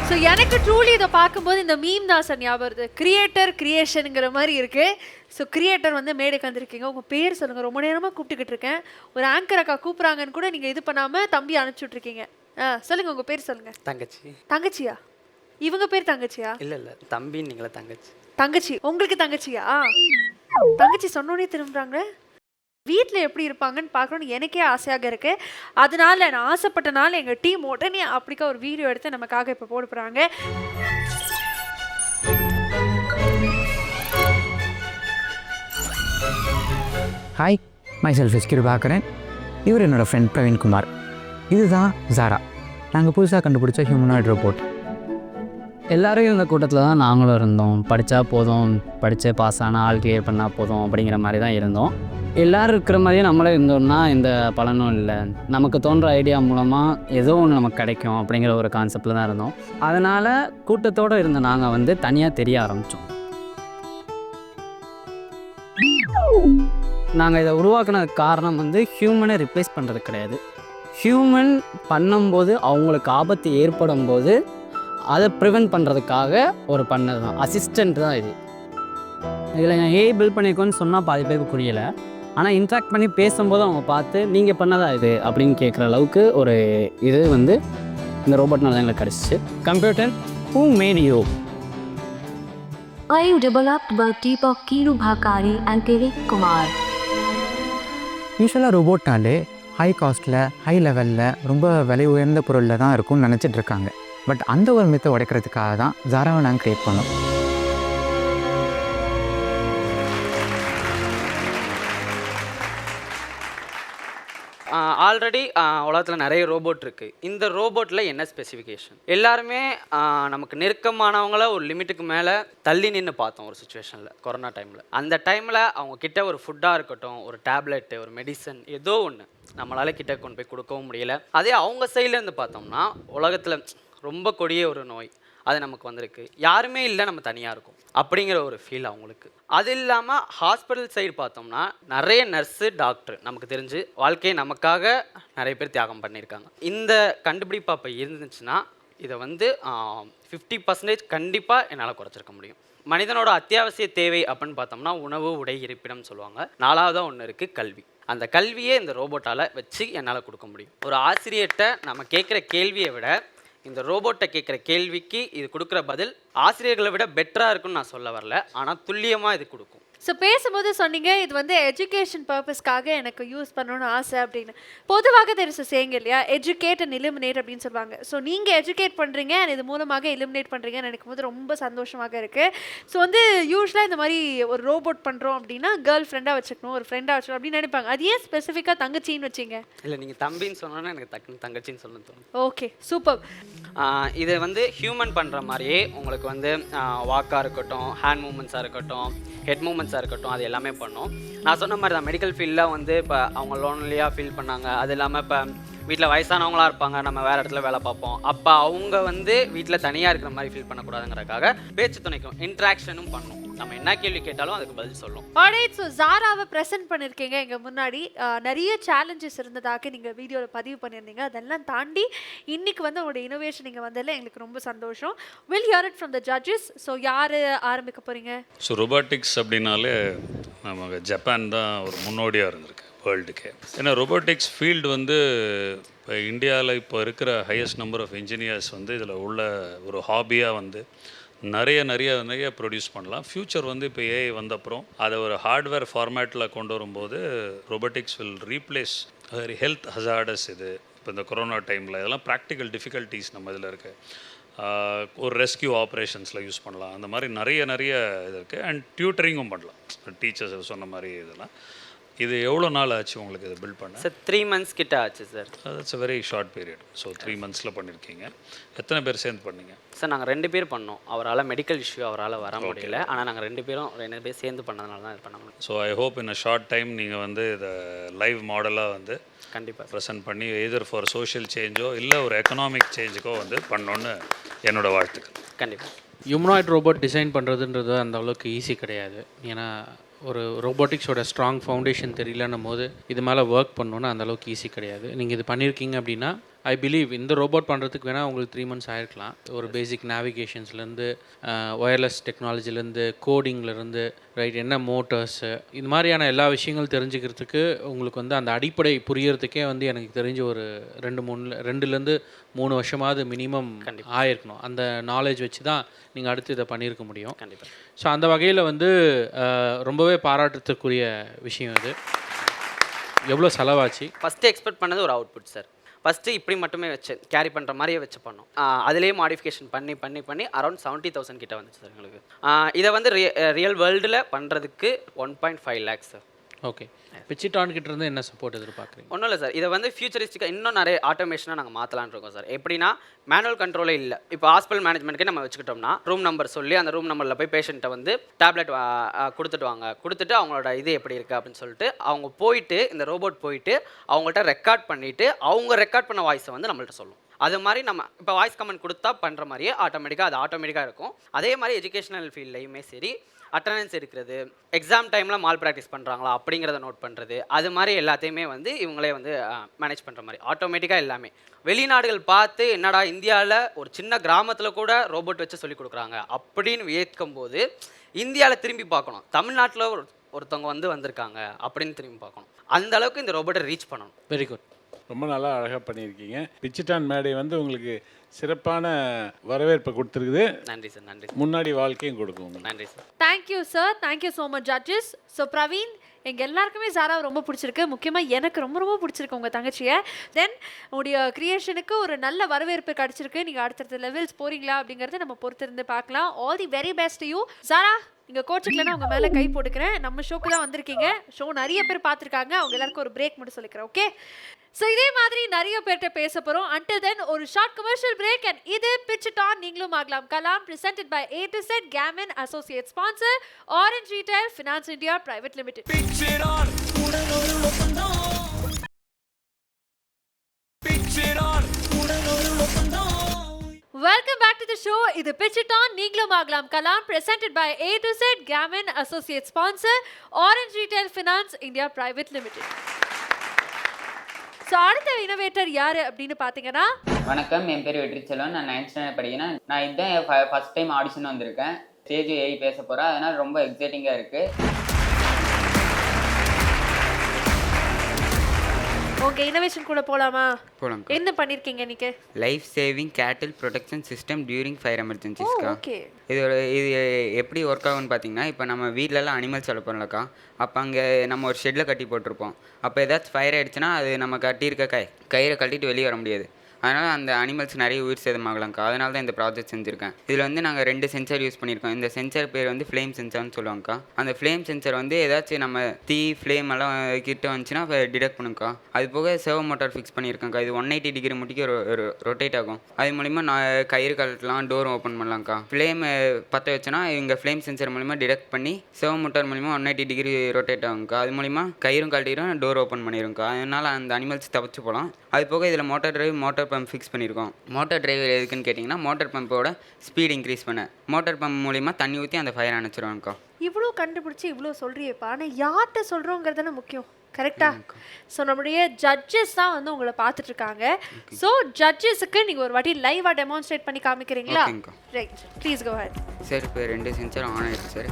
ஸோ எனக்கு ட்ரூலி இதை பார்க்கும்போது இந்த மீம் தான் சார் ஞாபகம் வருது. கிரியேட்டர் கிரியேஷனுங்கிற மாதிரி இருக்குது. ஸோ கிரியேட்டர் வந்து மேடைக்கு வந்திருக்கீங்க. உங்கள் பேர் சொல்லுங்கள். ரொம்ப நேரமாக கூப்பிட்டுக்கிட்டு இருக்கேன். ஒரு ஆங்கர் அக்கா கூப்பிட்றாங்கன்னு கூட நீங்கள் இது பண்ணாமல் தம்பி அனுப்பிச்சுட்ருக்கீங்க. சொல்லுங்கள், உங்கள் பேர் சொல்லுங்கள். தங்கச்சி. தங்கச்சியா? இவங்க பேர் தங்கச்சியா? இல்லை இல்லை தம்பின்னு நீங்களே தங்கச்சி. தங்கச்சி உங்களுக்கு தங்கச்சியா? தங்கச்சி சொன்னோடனே திரும்புறாங்க. வீட்டில் எப்படி இருப்பாங்கன்னு பார்க்கணுன்னு எனக்கே ஆசையாக இருக்கு. அதனால நான் ஆசைப்பட்டனால எங்கள் டீம் உடனே அப்படிக்கா ஒரு வீடியோ எடுத்து நமக்காக இப்போ போட போகிறாங்க. Hi, myself S Kirubakaran. இவர் என்னோடய ஃப்ரெண்ட் பிரவீன்குமார். இதுதான் ஜாரா, நாங்கள் புதுசாக கண்டுபிடிச்ச ஹியூமனாய்டு ரோபோட். எல்லோரும் இந்த கூட்டத்தில் தான் நாங்களும் இருந்தோம். படித்தா போதும், படித்து பாஸ் ஆனால் ஆள் கிளியர் பண்ணால் போதும் அப்படிங்கிற மாதிரி தான் இருந்தோம். எல்லோரும் இருக்கிற மாதிரியே நம்மளே இருந்தோம்னா எந்த பலனும் இல்லை. நமக்கு தோன்ற ஐடியா மூலமாக ஏதோ ஒன்று நமக்கு கிடைக்கும் அப்படிங்கிற ஒரு கான்செப்டில் தான் இருந்தோம். அதனால் கூட்டத்தோடு இருந்த நாங்கள் வந்து தனியாக தெரிய ஆரம்பித்தோம். நாங்கள் இதை உருவாக்குனதுக்கு காரணம் வந்து ஹியூமனை ரிப்ளேஸ் பண்ணுறது கிடையாது. ஹியூமன் பண்ணும்போது அவங்களுக்கு ஆபத்து ஏற்படும் போது அதை ப்ரிவெண்ட் பண்ணுறதுக்காக ஒரு பண்ணது தான், அசிஸ்டண்ட் தான் இது. இதில் நான் ஏஐ பில்ட் பண்ணியிருக்கோன்னு சொன்னால் பாதி பேருக்கு புரியலை. ஆனால் இன்ட்ராக்ட் பண்ணி பேசும்போது அவங்க பார்த்து நீங்கள் பண்ணதா இது அப்படின்னு கேட்குற அளவுக்கு ஒரு இது வந்து இந்த ரோபோட்னால தான் எங்களுக்கு கிடச்சிச்சு. Computer who made you? I developed the team of Kirubhakari and Kirik Kumar. யூஸ்வலாக ரோபோட்னாலே ஹை காஸ்ட்டில், ஹை லெவலில், ரொம்ப விலை உயர்ந்த பொருளில் தான் இருக்கும்னு நினச்சிட்டு இருக்காங்க. பட் அந்த ஒரு மித்தை உடைக்கிறதுக்காக தான் ஜாராவை நாங்கள் க்ரியேட் பண்ணோம். ஆல்ரெடி உலகத்தில் நிறைய ரோபோட் இருக்குது. இந்த ரோபோட்டில் என்ன ஸ்பெசிஃபிகேஷன்? எல்லாருமே நமக்கு நெருக்கமானவங்கள ஒரு லிமிட்டுக்கு மேலே தள்ளி நின்று பார்த்தோம் ஒரு சுச்சுவேஷனில், கொரோனா டைமில். அந்த டைமில் அவங்க கிட்ட ஒரு ஃபுட்டாக இருக்கட்டும், ஒரு டேப்லெட்டு, ஒரு மெடிசன், ஏதோ ஒன்று நம்மளால் கிட்ட கொண்டு போய் கொடுக்கவும் முடியல. அதே அவங்க சைட்லேருந்து பார்த்தோம்னா உலகத்தில் ரொம்ப கொடிய ஒரு நோய் அது நமக்கு வந்திருக்கு. யாருமே இல்லை, நம்ம தனியாக இருக்கும் அப்படிங்கிற ஒரு ஃபீல் அவங்களுக்கு. அது இல்லாமல் ஹாஸ்பிட்டல் சைடு பார்த்தோம்னா நிறைய நர்ஸு, டாக்டர் நமக்கு தெரிஞ்சு வாழ்க்கையை நமக்காக நிறைய பேர் தியாகம் பண்ணியிருக்காங்க. இந்த கண்டுபிடிப்பு அப்போ இருந்துச்சுன்னா இதை வந்து 50% கண்டிப்பாக என்னால் குறைச்சிருக்க முடியும். மனிதனோட அத்தியாவசிய தேவை அப்படின்னு பார்த்தோம்னா உணவு, உடை, இருப்பிடம் சொல்லுவாங்க. 4வதாக ஒன்று இருக்குது, கல்வி. அந்த கல்வியே இந்த ரோபோட்டால் வச்சு என்னால் கொடுக்க முடியும். ஒரு ஆசிரியர்கிட்ட நம்ம கேட்குற கேள்வியை விட இந்த ரோபோட்டை கேட்குற கேள்விக்கு இது கொடுக்குற பதில் ஆசிரியர்களை விட பெட்டராக இருக்குன்னு நான் சொல்ல வரல, ஆனால் துல்லியமாக இது கொடுக்கும். ஸோ பேசும்போது சொன்னீங்க இது வந்து எஜுகேஷன் பர்பஸ்க்காக எனக்கு யூஸ் பண்ணணும்னு ஆசை அப்படின்னு. பொதுவாக தெரிசு செய்யுங்க இல்லையா, எஜுகேட் அண்ட் இலிமினேட் அப்படின்னு சொல்லுவாங்க. ஸோ நீங்கள் எஜுகேட் பண்ணுறீங்க அண்ட் இது மூலமாக இலிமினேட் பண்ணுறீங்கன்னு நினைக்கும் போது ரொம்ப சந்தோஷமாக இருக்குது. ஸோ வந்து யூஸ்வலாக இந்த மாதிரி ஒரு ரோபோட் பண்ணுறோம் அப்படின்னா கேர்ள் ஃப்ரெண்டாக வச்சுக்கணும், ஒரு ஃப்ரெண்டாக வச்சுக்கணும் அப்படின்னு நினைப்பாங்க. அது ஏன் ஸ்பெசிஃபிக்காக தங்கச்சின்னு வச்சிங்க? இல்லை, நீங்கள் தம்பின்னு சொன்னோன்னா எனக்கு டக்குன்னு தங்கச்சின்னு சொல்லணும் தோணும். Okay, super. இது வந்து ஹியூமன் பண்ணுற மாதிரியே உங்களுக்கு வந்து வாக்காக இருக்கட்டும், ஹேண்ட் மூமெண்ட்ஸாக இருக்கட்டும், ஹெட் மூமெண்ட்ஸாக இருக்கட்டும், அது எல்லாமே பண்ணோம். நான் சொன்ன மாதிரி தான் மெடிக்கல் ஃபீல்டில் வந்து இப்போ அவங்க லோன்லியாக ஃபீல் பண்ணாங்க. அது இல்லாமல் இப்போ வீட்டில் வயசானவங்களாக இருப்பாங்க, நம்ம வேறு இடத்துல வேலை பார்ப்போம். அப்போ அவங்க வந்து வீட்டில் தனியாக இருக்கிற மாதிரி ஃபீல் பண்ணக்கூடாதுங்கிறதுக்காக பேச்சு துணைக்கும் இன்ட்ராக்ஷனும் பண்ணணும். நம்ம என்ன கேள்வி கேட்டாலும் அதுக்கு பதில் சொல்லும். ஆல்ரைட், ஸோ ஜாராவை ப்ரெசென்ட் பண்ணியிருக்கீங்க எங்கள் முன்னாடி. நிறைய சேலஞ்சஸ் இருந்ததாக நீங்கள் வீடியோவில் பதிவு பண்ணியிருந்தீங்க. அதெல்லாம் தாண்டி இன்றைக்கி வந்து உங்களோட இனோவேஷன் நீங்கள் வந்ததில் எங்களுக்கு ரொம்ப சந்தோஷம். Will hear it from the judges. So யார் ஆரம்பிக்க போகிறீங்க? ஸோ ரொபாட்டிக்ஸ் அப்படின்னாலே நமக்கு ஜப்பான் தான் ஒரு முன்னோடியாக இருந்திருக்கு வேர்ல்டுக்கு. ஏன்னா ரொபாட்டிக்ஸ் ஃபீல்டு வந்து இப்போ இந்தியாவில் இப்போ இருக்கிற ஹையஸ்ட் நம்பர் ஆஃப் இன்ஜினியர்ஸ் வந்து இதில் உள்ள ஒரு ஹாபியாக வந்து நிறைய ப்ரொடியூஸ் பண்ணலாம். ஃப்யூச்சர் வந்து இப்போ ஏஐ வந்தப்புறம் அதை ஒரு ஹார்ட்வேர் ஃபார்மேட்டில் கொண்டு வரும்போது robotics will replace health hazardous. இது இப்போ இந்த கொரோனா டைமில் இதெல்லாம் ப்ராக்டிக்கல் டிஃபிகல்ட்டிஸ் நம்ம இதில் இருக்குது. ஒரு ரெஸ்கியூ ஆப்ரேஷன்ஸில் யூஸ் பண்ணலாம். அந்த மாதிரி நிறைய இது இருக்குது. அண்ட் டியூட்டரிங்கும் பண்ணலாம், டீச்சர்ஸ் சொன்ன மாதிரி இதெல்லாம். இது எவ்வளோ நாள் ஆச்சு உங்களுக்கு இதை பில்ட் பண்ண? சார் 3 months கிட்ட ஆச்சு sir. It's a very short period. So 3 monthsல பண்ணியிருக்கீங்க. எத்தனை பேர் சேர்ந்து பண்ணீங்க? சார் நாங்கள் 2 பேர் பண்ணோம். அவரால் மெடிக்கல் இஷ்யூ அவரால் வர முடியல. ஆனால் நாங்கள் 2 பேர் சேர்ந்து பண்ணதுனால தான் இது பண்ண முடியும். So I hope in a short time நீங்கள் வந்து இதை லைவ் மாடலாக வந்து கண்டிப்பாக ப்ரெசென்ட் பண்ணி எதர் ஃபார் சோஷியல் சேஞ்சோ இல்லை ஒரு எக்கனாமிக் சேஞ்சுக்கோ வந்து பண்ணோன்னு என்னோட வாழ்த்துக்கள். கண்டிப்பாக. ஹியூமனாய்டு ரோபோட் டிசைன் பண்ணுறதுன்றது அந்த அளவுக்கு ஈஸி கிடையாது. ஏன்னா ஒரு ரோபோட்டிக்ஸோட ஸ்ட்ராங் ஃபவுண்டேஷன் தெரியலன்னும் போது இது மேலே ஒர்க் பண்ணணுன்னா அந்தளவுக்கு ஈஸி கிடையாது. நீங்கள் இது பண்ணியிருக்கீங்க அப்படின்னா ஐ பிலீவ் இந்த ரோபோட் பண்ணுறதுக்கு வேணால் உங்களுக்கு 3 months ஆயிருக்கலாம். ஒரு பேசிக் நேவிகேஷன்ஸ்லேருந்து ஒயர்லெஸ் டெக்னாலஜிலேருந்து கோடிங்லேருந்து ரைட் என்ன மோட்டர்ஸு இது மாதிரியான எல்லா விஷயங்கள் தெரிஞ்சுக்கிறதுக்கு உங்களுக்கு வந்து அந்த அடிப்படை புரியறதுக்கே வந்து எனக்கு தெரிஞ்ச ஒரு 2-3 வருஷமாவது மினிமம் ஆயிருக்கணும். அந்த நாலேஜ் வச்சு தான் நீங்கள் அடுத்து இதை பண்ணியிருக்க முடியும். கண்டிப்பாக. ஸோ அந்த வகையில் வந்து ரொம்பவே பாராட்டுறதுக்குரிய விஷயம் இது. எவ்வளோ செலவாச்சு? ஃபஸ்ட்டு எக்ஸ்பெக்ட் பண்ணது ஒரு அவுட்புட் சார். ஃபஸ்ட்டு இப்படி மட்டுமே வச்சு கேரி பண்ணுற மாதிரியே வச்சு பண்ணோம். அதிலே மாடிஃபிகேஷன் பண்ணி அரௌண்ட் 70,000 கிட்ட வந்துச்சு சார் எங்களுக்கு. இதை வந்து ரியல் வேர்ல்டில் பண்ணுறதுக்கு 1.5 lakhs சார். ஓகே. பிச்சிட்டான் கிட்ட இருந்து என்ன சப்போர்ட் எதிர்பார்க்குறீங்க? ஒன்றும் இல்லை சார், இதை வந்து ஃபியூச்சரிஸ்டிக்காக இன்னும் நிறைய ஆட்டோமேஷனாக நாங்கள் மாற்றலான்னு இருக்கோம் சார். எப்படின்னா மேனுவல் கண்ட்ரோலே இல்லை. இப்போ ஹாஸ்பிட்டல் மேனேஜ்மெண்ட்டுக்கே நம்ம வச்சுக்கிட்டோம்னா ரூம் நம்பர் சொல்லி அந்த ரூம் நம்பரில் போய் பேஷண்ட்டை வந்து டேப்லெட் கொடுத்துட்டு அவங்களோட இது எப்படி இருக்குது அப்படின்னு சொல்லிட்டு அவங்க போயிட்டு இந்த ரோபோட் போயிட்டு அவங்கள்ட்ட ரெக்கார்ட் பண்ணிவிட்டு அவங்க ரெக்கார்ட் பண்ண வாய்ஸை வந்து நம்மள்ட்ட சொல்லும். அது மாதிரி நம்ம இப்போ வாய்ஸ் கமெண்ட் கொடுத்தா பண்ணுற மாதிரியே ஆட்டோமேட்டிக்காக இருக்கும். அதே மாதிரி எஜுகேஷனல் ஃபீல்ட்லையுமே சரி, அட்டண்டன்ஸ் எடுக்கிறது, எக்ஸாம் டைமில் மால் ப்ராக்டிஸ் பண்ணுறாங்களா அப்படிங்கிறத நோட் பண்ணுறது, அது மாதிரி எல்லாத்தையுமே வந்து இவங்களே வந்து மேனேஜ் பண்ணுற மாதிரி ஆட்டோமேட்டிக்காக எல்லாமே. வெளிநாடுகள் பார்த்து என்னடா இந்தியாவில் ஒரு சின்ன கிராமத்தில் கூட ரோபோட் வச்சு சொல்லிக் கொடுக்குறாங்க அப்படின்னு வியக்கும் போது இந்தியாவில் திரும்பி பார்க்கணும், தமிழ்நாட்டில் ஒருத்தவங்க வந்திருக்காங்க அப்படின்னு திரும்பி பார்க்கணும். அந்த அளவுக்கு இந்த ரோபோட்டை ரீச் பண்ணணும். Very good. ரொம்ப நல்லா அழகாக பண்ணியிருக்கீங்க. பிச்சிட்டான் மேடை வந்து உங்களுக்கு சிறப்பான வரவேற்பை கொடுத்துருக்குது. நன்றி சார். நன்றி. முன்னாடி வாழ்க்கையும் கொடுக்கும் உங்களுக்கு. நன்றி sir. Thank you sir. Thank you so much judges. So Praveen, எங்கள் எல்லாருக்குமே சாராவை ரொம்ப பிடிச்சிருக்கு. முக்கியமாக எனக்கு ரொம்ப ரொம்ப பிடிச்சிருக்கு உங்கள் தங்கச்சியை. தென் உங்களுடைய க்ரியேஷனுக்கு ஒரு நல்ல வரவேற்பு கிடச்சிருக்கு. நீங்கள் அடுத்தடுத்த லெவல்ஸ் போகிறீங்களா அப்படிங்கிறத நம்ம பொறுத்திருந்து பார்க்கலாம். All the very best you சாரா. நீங்கள் கோச்சுக்கலன்னா உங்கள் மேலே கை போட்டுக்கிறேன். நம்ம ஷோக்கு தான் வந்திருக்கீங்க. ஷோ நிறைய பேர் பார்த்துருக்காங்க. அவங்க எல்லாருக்கும் ஒரு பிரேக் மட்டும் சொல்லிக்கிறேன். ஓகே. ஸோ இதே மாதிரி நிறைய பேர்கிட்ட பேச போகிறோம். அன்டில் தென் ஒரு ஷார்ட் கமர்ஷியல் பிரேக். அண்ட் இது பிட்ச் இட் ஆன் நீங்களும் ஆகலாம் Kalam presented by A to Z Gammon Associate Sponsor Orange Retail Finance India Private Limited. Pitch it on, உடனொரு ஒப்பந்தம். Pitch it on, உடனொரு ஒப்பந்தம். Welcome back to the show. இது pitch it on நீங்களும் ஆகலாம் Kalam presented by A to Z Gammon Associate Sponsor Orange Retail Finance India Private Limited. So அடுத்த innovator யார் அப்படின்னு பார்த்தீங்கன்னா, வணக்கம், என் பேர் வெற்றிச்செல்வன். நான் 9th standard படிக்கிறேன். நான் இதுதான் ஃபர்ஸ்ட் டைம் ஆடிஷன் வந்திருக்கேன். ஸ்டேஜ் ஏறி பேச போகிறேன். அதனால் ரொம்ப எக்ஸைட்டிங்காக இருக்குது. உங்கள் இனோவேஷன் கூட போகலாமா? போகலாம். என்ன பண்ணியிருக்கீங்க இன்னைக்கு? Life saving cattle protection system during fire எமர்ஜென்சிஸ்க்கா. ஓகே. இது எப்படி ஒர்க் ஆகும்னு பார்த்தீங்கன்னா, இப்போ நம்ம வீட்டிலலாம் அனிமல்ஸ் வளர்ப்போம்லக்கா, அப்போ அங்கே நம்ம ஒரு ஷெட்டில் கட்டி போட்டிருப்போம். அப்போ ஏதாச்சும் ஃபயர் ஆகிடுச்சுன்னா அது நம்ம கட்டியிருக்க கயிறை கட்டிட்டு வெளியே வர முடியாது. அதனால் அந்த அனிமல்ஸ் நிறைய உயிர் சேதமாகலாம்க்கா. அதனால தான் இந்த ப்ராஜெக்ட் செஞ்சுருக்கேன். இதில் வந்து நாங்கள் 2 சென்சர் யூஸ் பண்ணியிருக்கோம். இந்த சென்சர் பேர் வந்து ஃப்ளேம் சென்சர்னு சொல்லுவாங்கக்கா. அந்த ஃப்ளேம் சென்சர் வந்து ஏதாச்சும் நம்ம தீ ஃப்ளேம் எல்லாம் கிட்ட வந்துச்சுன்னா டிடெக்ட் பண்ணுக்கா. அது போக சேவ் மோட்டார் ஃபிக்ஸ் பண்ணியிருக்கேங்க்கா. இது 180 டிகிரி முடிக்க ரொட்டேட் ஆகும். அது மூலிமா நான் கயிறு கழட்டலாம், டோர் ஓப்பன் பண்ணலாம்க்கா. ஃப்ளேம் பற்ற வச்சுன்னா இங்கே ஃப்ளேம் சென்சர் மூலிமா டிடெக்ட் பண்ணி சேவ் மோட்டார் மூலிமா 180 டிகிரி ரொட்டேட் ஆகும்க்கா. அது மூலிமா கயிறும் கழட்டிடும், டோர் ஓப்பன் பண்ணிடும்க்கா. அதனால் அந்த அனிமல்ஸ் தப்பிச்சு போகலாம். அது போக இதில் motor drive, motor pump fix பண்ணியிருக்கோம். மோட்டார் டிரைவர் எதுக்குன்னு கேட்டிங்கன்னா, மோட்டார் பம்போட ஸ்பீட் இன்க்ரீஸ் பண்ண மோட்டார் பம்ப் மூலிமா தண்ணி ஊற்றி அந்த ஃபயர் அணைச்சிருவாங்கக்கா. இவ்வளோ கண்டுபிடிச்சி இவ்வளோ சொல்கிறியப்பா, ஆனால் யார்கிட்ட சொல்கிறோங்கிறது தானே முக்கியம், கரெக்டா? ஸோ நம்முடைய ஜட்ஜஸ் தான் வந்து உங்களை பார்த்துட்ருக்காங்க. ஸோ ஜட்ஜஸுக்கு நீங்கள் ஒரு வாட்டி லைவாக டெமான்ஸ்ட்ரேட் பண்ணி காமிக்கிறீங்களா? Right, please go head. Sir இப்போ 2 சென்சர் ஆன் ஆகிடுச்சு சார்.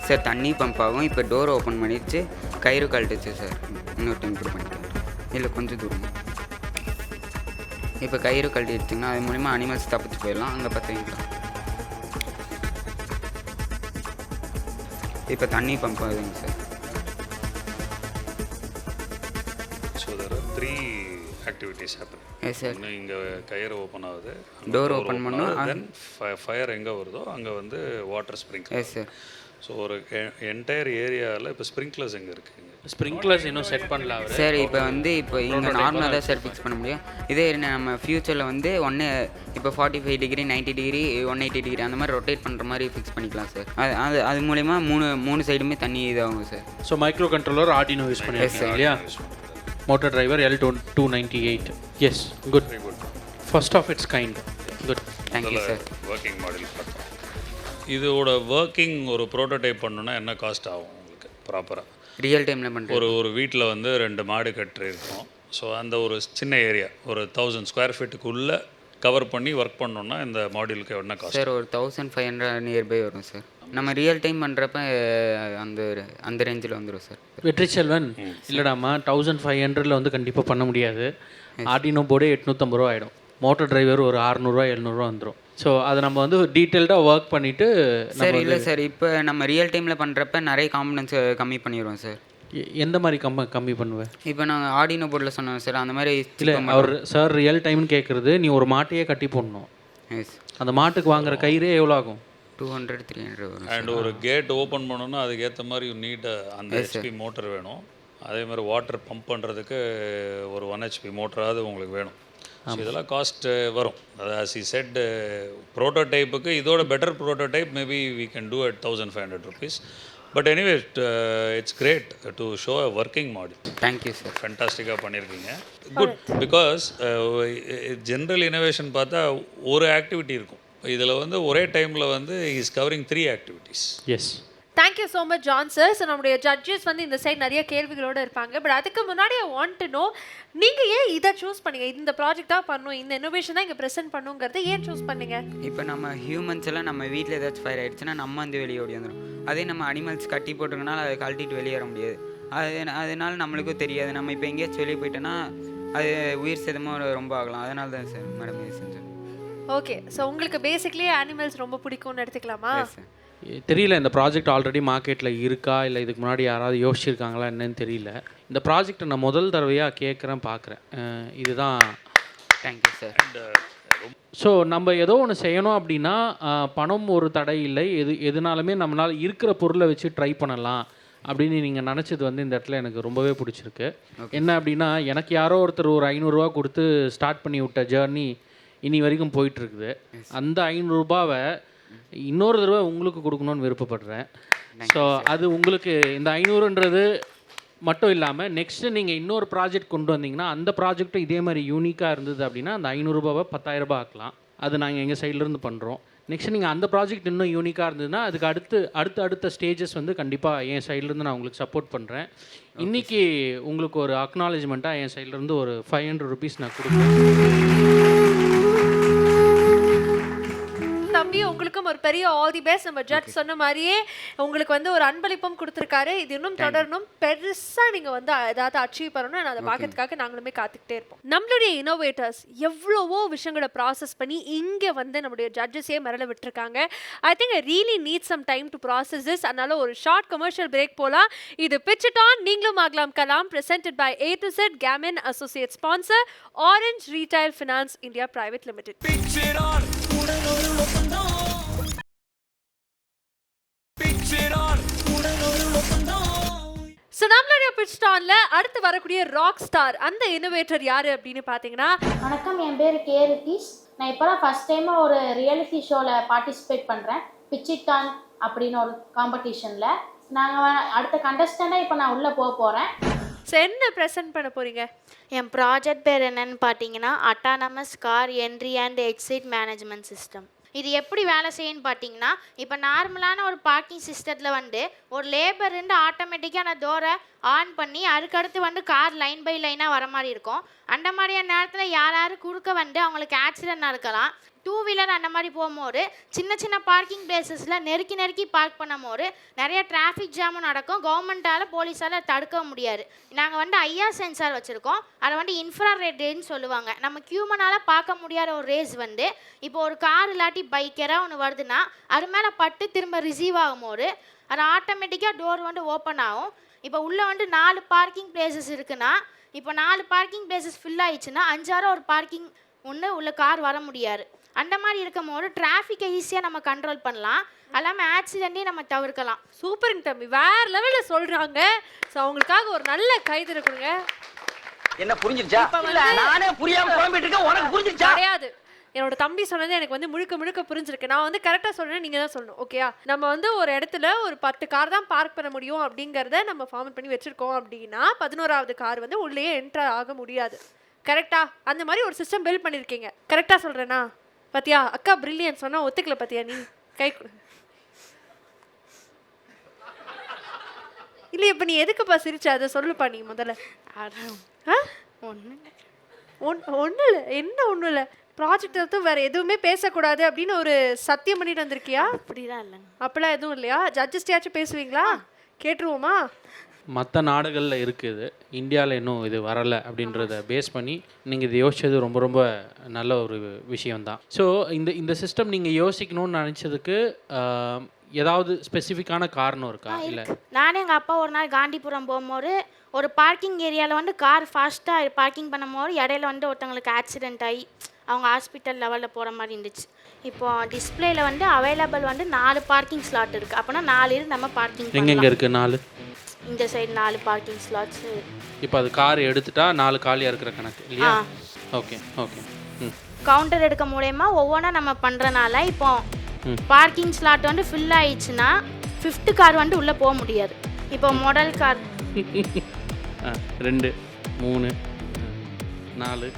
சார் தண்ணி பம்ப் ஆகும். இப்போ டோர் ஓப்பன் பண்ணிடுச்சு, கயிறு கழட்டுச்சு சார். இன்னொரு டைம் கூட பண்ணிக்கலாம், இல்லை கொஞ்சம் தூரம். இப்போ கயிறு கழட்டிடுச்சிங்கன்னா அது மூலிமா அனிமல்ஸ் தப்பிச்சு போயிடலாம். அங்கே பார்த்தீங்களா இப்போ தண்ணி பம்ப் ஆகுதுங்க sir. So there are 3 activities happen. Yes sir. இங்கே கயிறு ஓப்பன் ஆகுது, டோர் ஓப்பன் பண்ணோம், தென் ஃபயர் எங்கே வருதோ அங்கே வந்து water sprinkler. Yes sir. So ஒரு என்டையர் ஏரியாவில் இப்போ ஸ்ப்ரிங்க்லர்ஸ் எங்கே இருக்குங்க? ஸ்ப்ரிங்க்லர்ஸ் இன்னும் செட் பண்ணல சார். இப்போ இங்கே நார்மலாக தான் சார் ஃபிக்ஸ் பண்ண முடியும். இதே நம்ம ஃப்யூச்சரில் வந்து இப்போ 45 டிகிரி, 90 டிகிரி, 180 டிகிரி அந்த மாதிரி ரொட்டேட் பண்ணுற மாதிரி ஃபிக்ஸ் பண்ணிக்கலாம் சார். அது மூலயமா மூணு சைடுமே தண்ணி இதாகும் sir. So micro controller Arduino use பண்ணியிருக்கேன் இல்லையா? Motor driver L298. Yes, good. First of its kind. Good, thank you sir. Working model பார்த்தோம். இதோட ஒர்க்கிங் ஒரு ப்ரோட்டோடைப் பண்ணணுன்னா என்ன காஸ்ட் ஆகும் உங்களுக்கு ப்ராப்பராக? ரியல் டைமில் பண்ணுறோம். ஒரு வீட்டில் வந்து 2 மாடு கட்டிருக்கோம். ஸோ அந்த ஒரு சின்ன ஏரியா ஒரு 1000 ஸ்கொயர் ஃபீட்டுக்குள்ளே கவர் பண்ணி ஒர்க் பண்ணோன்னா இந்த மாடியூலுக்கு என்ன காஸ்ட்? சார் ஒரு 1500 நியர்பை வரும் சார். நம்ம ரியல் டைம் பண்ணுறப்ப அந்த ரேஞ்சில் வந்துடும் சார். வெற்றி செல்வன் இல்லைடாமா 1500 வந்து கண்டிப்பாக பண்ண முடியாது. ஆர்டினோ போர்டே 850 ரூபா ஆகிடும். மோட்டர் டிரைவர் ஒரு 600 700 வந்துடும். ஸோ அதை நம்ம வந்து டீட்டெயில்டாக ஒர்க் பண்ணிவிட்டு சார். இல்லை சார், இப்போ நம்ம ரியல் டைமில் பண்ணுறப்ப நிறைய காம்பனன்ஸ் கம்மி பண்ணிடுவோம் சார். எந்த மாதிரி கம்மி பண்ணுவேன்? இப்போ நான் ஆர்டினோ போர்டில் சொன்னேன் சார், அந்த மாதிரி இல்லை அவர் சார் ரியல் டைம்னு கேட்குறது நீ ஒரு மாட்டையே கட்டி போடணும். அந்த மாட்டுக்கு வாங்குற கயிறே எவ்வளோ ஆகும்? 200-300 வரும். அண்ட் ஒரு கேட் ஓப்பன் பண்ணணும்னா அதுக்கேற்ற மாதிரி நீட் அந்த ஹெச்பி மோட்டர் வேணும். அதே மாதிரி வாட்டர் பம்ப் பண்ணுறதுக்கு ஒரு 1 HP மோட்டராவது உங்களுக்கு வேணும். ஸோ இதெல்லாம் காஸ்ட் வரும். அதாவது செட் ப்ரோட்டோடைப்புக்கு இதோட better prototype maybe we can do at 1500 rupees. But anyway it's great to show a working model. Thank you sir. ஃபென்டாஸ்டிக்காக பண்ணியிருக்கீங்க. குட். பிகாஸ் ஜென்ரல் இனோவேஷன் பார்த்தா ஒரு ஆக்டிவிட்டி இருக்கும். இதில் வந்து ஒரே டைமில் வந்து is covering 3 activities. Yes. Thank you so much John sir. So நம்முடைய ஜட்ஜஸ் வந்து இந்த சைட் நிறைய கேள்விகளோடு இருப்பாங்க. பட் அதுக்கு முன்னாடி ஐ வாண்ட் டு நோ, நீங்கள் ஏன் இதை சூஸ் பண்ணீங்க? இந்த ப்ராஜெக்ட் தான் பண்ணணும், இந்த இன்னோவேஷன் தான் இங்கே ப்ரெசென்ட் பண்ணுங்கிறது ஏன் சூஸ் பண்ணீங்க? இப்போ நம்ம ஹியூமன்ஸ் எல்லாம் நம்ம வீட்டில் ஏதாச்சும் ஃபயர் ஆகிடுச்சுன்னா நம்ம வந்து வெளியே ஓடி வந்துடும். அதே நம்ம அனிமல்ஸ் கட்டி போட்டிருக்கனால அதை கழட்டிட்டு வெளியே வர முடியாது. அதனால நம்மளுக்கும் தெரியாது. நம்ம இப்போ எங்கேயாச்சும் வெளியே போயிட்டோன்னா அது உயிர் சேதமாக ரொம்ப ஆகலாம். அதனால தான் சார் மேடம் இது செஞ்சோம். ஓகே. ஸோ உங்களுக்கு பேசிக்லி அனிமல்ஸ் ரொம்ப பிடிக்கும்னு எடுத்துக்கலாமா? தெரியல இந்த ப்ராஜெக்ட் ஆல்ரெடி மார்க்கெட்டில் இருக்கா இல்லை இதுக்கு முன்னாடி யாராவது யோசிச்சிருக்காங்களா என்னன்னு தெரியல. இந்த ப்ராஜெக்டை நான் முதல் தடவையாக கேட்குறேன், பார்க்குறேன். இதுதான். Thank you sir. ஸோ நம்ம ஏதோ ஒன்று செய்யணும் அப்படின்னா பணம் ஒரு தடை இல்லை. எதுனாலுமே நம்மளால் இருக்கிற பொருளை வச்சு ட்ரை பண்ணலாம் அப்படின்னு நீங்கள் நினச்சது வந்து இந்த இடத்துல எனக்கு ரொம்பவே பிடிச்சிருக்கு. என்ன அப்படின்னா, எனக்கு யாரோ ஒருத்தர் ஒரு 500 ரூபா கொடுத்து ஸ்டார்ட் பண்ணி விட்ட ஜேர்னி இனி வரைக்கும் போயிட்டுருக்குது. அந்த 500 ரூபாவை இன்னொரு தடவை உங்களுக்கு கொடுக்கணும்னு விருப்பப்படுறேன். ஸோ அது உங்களுக்கு இந்த 500ன்றது மட்டும் இல்லாமல் நெக்ஸ்ட்டு நீங்கள் இன்னொரு ப்ராஜெக்ட் கொண்டு வந்தீங்கன்னா அந்த ப்ராஜெக்ட்டும் இதே மாதிரி யூனிக்காக இருந்தது அப்படின்னா அந்த 500 ரூபாவை 10,000 ரூபாய் ஆக்கலாம். அது நாங்கள் எங்கள் சைட்லேருந்து பண்ணுறோம். நெக்ஸ்ட் நீங்கள் அந்த ப்ராஜெக்ட் இன்னும் யூனிக்காக இருந்ததுன்னா அதுக்கு அடுத்த ஸ்டேஜஸ் வந்து கண்டிப்பாக என் சைட்லேருந்து நான் உங்களுக்கு சப்போர்ட் பண்ணுறேன். இன்றைக்கி உங்களுக்கு ஒரு அக்னாலேஜ்மெண்ட்டாக என் சைட்லேருந்து ஒரு 500 rupees நான் கொடுக்குறேன். தம்பி, உங்களுக்கும் ஒரு பெரிய ஆல் தி பெஸ்ட். நம்ம ஜட்ஜ் சொன்ன மாதிரியே உங்களுக்கு வந்து ஒரு அன்பளிப்பும் கொடுத்துருக்காரு. இது இன்னும் தொடரணும், பெருசாக நீங்கள் வந்து ஏதாவது அச்சீவ் பண்ணணும். அதை பார்க்கறதுக்காக நாங்களுமே காத்துக்கிட்டே இருப்போம். நம்மளுடைய இனோவேட்டர்ஸ் எவ்வளவோ விஷயங்களை ப்ராசஸ் பண்ணி இங்கே வந்து நம்மளுடைய ஜட்ஜஸே மிரள விட்டுருக்காங்க. I think I really need some time to process this. அதனால ஒரு ஷார்ட் கமர்ஷியல் பிரேக் போகலாம். இது பிட்ச் இட் ஆன் நீங்களும் ஆகலாம் Kalam, presented by A to Z Gammon Associate Sponsor, Orange Retail Finance India Private Limited. Pitch it on, உடனொரு ஒப்பந்தம். Pitch it on, உடனொரு ஒப்பந்தம். So நம்மளுடைய pitch ஸ்டாலில் அடுத்து வரக்கூடிய ராக் ஸ்டார், அந்த இன்னோவேட்டர் யார் அப்படின்னு பார்த்தீங்கன்னா, வணக்கம், என் பேர் கே ரிதீஷ். நான் இப்போ தான் ஃபஸ்ட் டைமாக ஒரு ரியாலிட்டி ஷோவில் பார்ட்டிசிபேட் பண்ணுறேன். பிட்ச் இட் ஆன் அப்படின்னு ஒரு காம்படிஷனில். நாங்கள் அடுத்த கண்டஸ்டண்டாக இப்போ நான் உள்ளே போக போகிறேன். ஸோ என்ன ப்ரெசென்ட் பண்ண போகிறீங்க? என் ப்ராஜெக்ட் பேர் என்னன்னு பார்த்தீங்கன்னா autonomous car entry and exit management system. இது எப்படி வேலை செய்யுன்னு பார்த்தீங்கன்னா, இப்போ நார்மலான ஒரு பார்க்கிங் சிஸ்டத்தில் வந்து ஒரு லேபர் இருந்து ஆட்டோமேட்டிக்காக அந்த டோரை ஆன் பண்ணி அதுக்கடுத்து வந்து கார் லைன் பை லைனாக வர மாதிரி இருக்கும். அந்த மாதிரியான நேரத்தில் யார் குறுக்க வந்து அவங்களுக்கு ஆக்சிடென்ட் நடக்கலாம். 2 வீலர் அந்த மாதிரி போகும்போது சின்ன சின்ன பார்க்கிங் பிளேசஸில் நெருக்கி பார்க் பண்ணும்போது நிறைய டிராஃபிக் ஜாமும் நடக்கும். கவர்மெண்ட்டால் போலீஸால் தடுக்க முடியாது. நாங்கள் வந்து ஐஆர் சென்சார் வச்சுருக்கோம். அதை வந்து இன்ஃப்ராரெட் ரேன்னு சொல்லுவாங்க. நம்ம ஹியூமனால் பார்க்க முடியாத ஒரு ரேஸ் வந்து இப்போ ஒரு கார் இல்லாட்டி பைக்கராக ஒன்று வருதுன்னா அது மேலே பட்டு திரும்ப ரிசீவ் ஆகும்போது அது ஆட்டோமேட்டிக்காக டோர் வந்து ஓப்பன் ஆகும். இப்போ உள்ளே வந்து 4 பார்க்கிங் பிளேசஸ் இருக்குன்னா, இப்போ 4 பார்க்கிங் பிளேசஸ் ஃபில் ஆயிடுச்சுன்னா 5 ஒரு பார்க்கிங் ஒன்று உள்ள கார் வர முடியாது. அந்த மாதிரி இருக்கும் போது டிராஃபிக்கை ஈஸியாக நம்ம கண்ட்ரோல் பண்ணலாம். எல்லாமே ஆக்சிடென்ட்டையும் நம்ம தவிர்க்கலாம். சூப்பருங்க தம்பி, வேறு லெவலில் சொல்கிறாங்க. ஸோ அவங்களுக்காக ஒரு நல்ல கைது கொடுங்க. என்ன புரிஞ்சிருச்சா? நானே புரியாம குழம்பிட்டு இருக்கேன், உனக்கு புரிஞ்சிருச்சா? கிடையாது, என்னோட தம்பி சொன்னது எனக்கு வந்து முழுக்க புரிஞ்சிருக்கு. நான் வந்து கரெக்டாக சொல்கிறேன், நீங்கள் தான் சொல்லணும். ஓகேயா? நம்ம வந்து ஒரு இடத்துல ஒரு 10 கார் தான் பார்க் பண்ண முடியும் அப்படிங்கிறத நம்ம ஃபார்மேட் பண்ணி வச்சுருக்கோம் அப்படின்னா 11வது கார் வந்து உள்ளேயே என்ட்ரு ஆக முடியாது. கரெக்டாக? அந்த மாதிரி ஒரு சிஸ்டம் பில்ட் பண்ணியிருக்கீங்க. கரெக்டாக சொல்கிறேன்னா? பார்த்தியா அக்கா, பிரில்லியன் சொன்னால் ஒத்துக்கல பார்த்தியா? நீ கை இல்லை, இப்போ நீ எதுக்குப்பா சிரிச்சா? அதை சொல்லுப்பா நீ முதல்ல. ஒன்றும் இல்லை, என்ன ஒன்றும் இல்லை. ப்ராஜெக்ட் எடுத்து வேற எதுவுமே பேசக்கூடாது அப்படின்னு ஒரு சத்தியம் பண்ணிட்டு வந்திருக்கியா? அப்படிலாம் இல்லைங்க. அப்படிலாம் எதுவும் இல்லையா? ஜட்ஜஸ்டையாச்சும் பேசுவீங்களா? கேட்டுருவோமா? மற்ற நாடுகளில் இருக்குது, இந்தியாவில் இன்னும் இது வரலை அப்படின்றத பேஸ் பண்ணி நீங்கள் இது யோசிச்சது ரொம்ப ரொம்ப நல்ல ஒரு விஷயம்தான். ஸோ இந்த சிஸ்டம் நீங்கள் யோசிக்கணும்னு நினச்சதுக்கு ஏதாவது ஸ்பெசிஃபிக்கான காரணம் இருக்கா? இல்லை நானே எங்கள் அப்பா ஒரு நாள் காந்திபுரம் போகும்போது ஒரு பார்க்கிங் ஏரியாவில் வந்து கார் ஃபாஸ்ட்டாக பார்க்கிங் பண்ணும்போது இடையில வந்து ஒருத்தவங்களுக்கு ஆக்சிடென்ட் ஆகி அவங்க ஹாஸ்பிட்டல் லெவலில் போகிற மாதிரி இருந்துச்சு. இப்போ டிஸ்பிளேல வந்து அவைலபிள் வந்து 4 பார்க்கிங் ஸ்லாட் இருக்குது. அப்போனா 4 இருந்து நம்ம பார்க்கிங் எங்கெங்கே இருக்குது? 4 இந்த சைடு 4 பார்க்கிங் ஸ்லாட்ஸ். இப்போ அது கார் எடுத்துட்டா 4 காலியாக இருக்கிற கணக்கு இல்லையா? Okay okay. கவுண்டர் எடுக்க மூலயமா ஒவ்வொன்றா நம்ம பண்ணுறனால இப்போ பார்க்கிங் ஸ்லாட் வந்து ஃபில் ஆயிடுச்சுன்னா 5th கார் வந்து உள்ளே போக முடியாது. இப்போ மாடல் கார் 2 3 4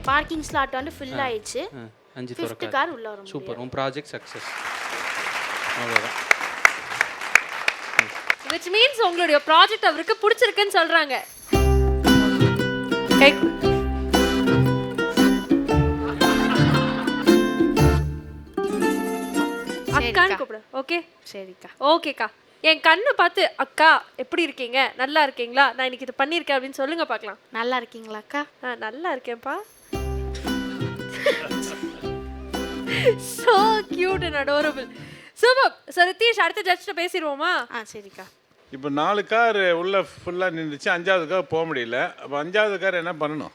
பார்க்கிங் ஸ்லாட் வந்து ஃபில் ஆயிடுச்சு, 5 5th கார் உள்ளே வரும். சூப்பர், உன் ப்ராஜெக்ட் சக்ஸஸ். அவ்வளோதான். which means உங்களுடைய ப்ராஜெக்ட் அவருக்கு பிடிச்சிருக்குன்னு சொல்றாங்க. அக்கான்னு கூப்பிடு. ஓகே சரிக்கா. ஓகேக்கா. என் கண்ணை பார்த்து அக்கா எப்படி இருக்கீங்க, நல்லா இருக்கீங்களா, நான் இன்னைக்கு இது பண்ணியிருக்கேன் அப்படின்னு சொல்லுங்க பார்க்கலாம். நல்லா இருக்கீங்களா அக்கா? நல்லா இருக்கேன்ப்பா. so cute and adorable. Super. So Ritheesh, அடுத்த ஜட்ஜ்ட்ட பேசிடுவோமா? சரிக்கா. இப்போ 4 கார் உள்ள ஃபுல்லாக நின்றுச்சு, 5வது கார் போக முடியல. அப்போ 5வது கார் என்ன பண்ணணும்?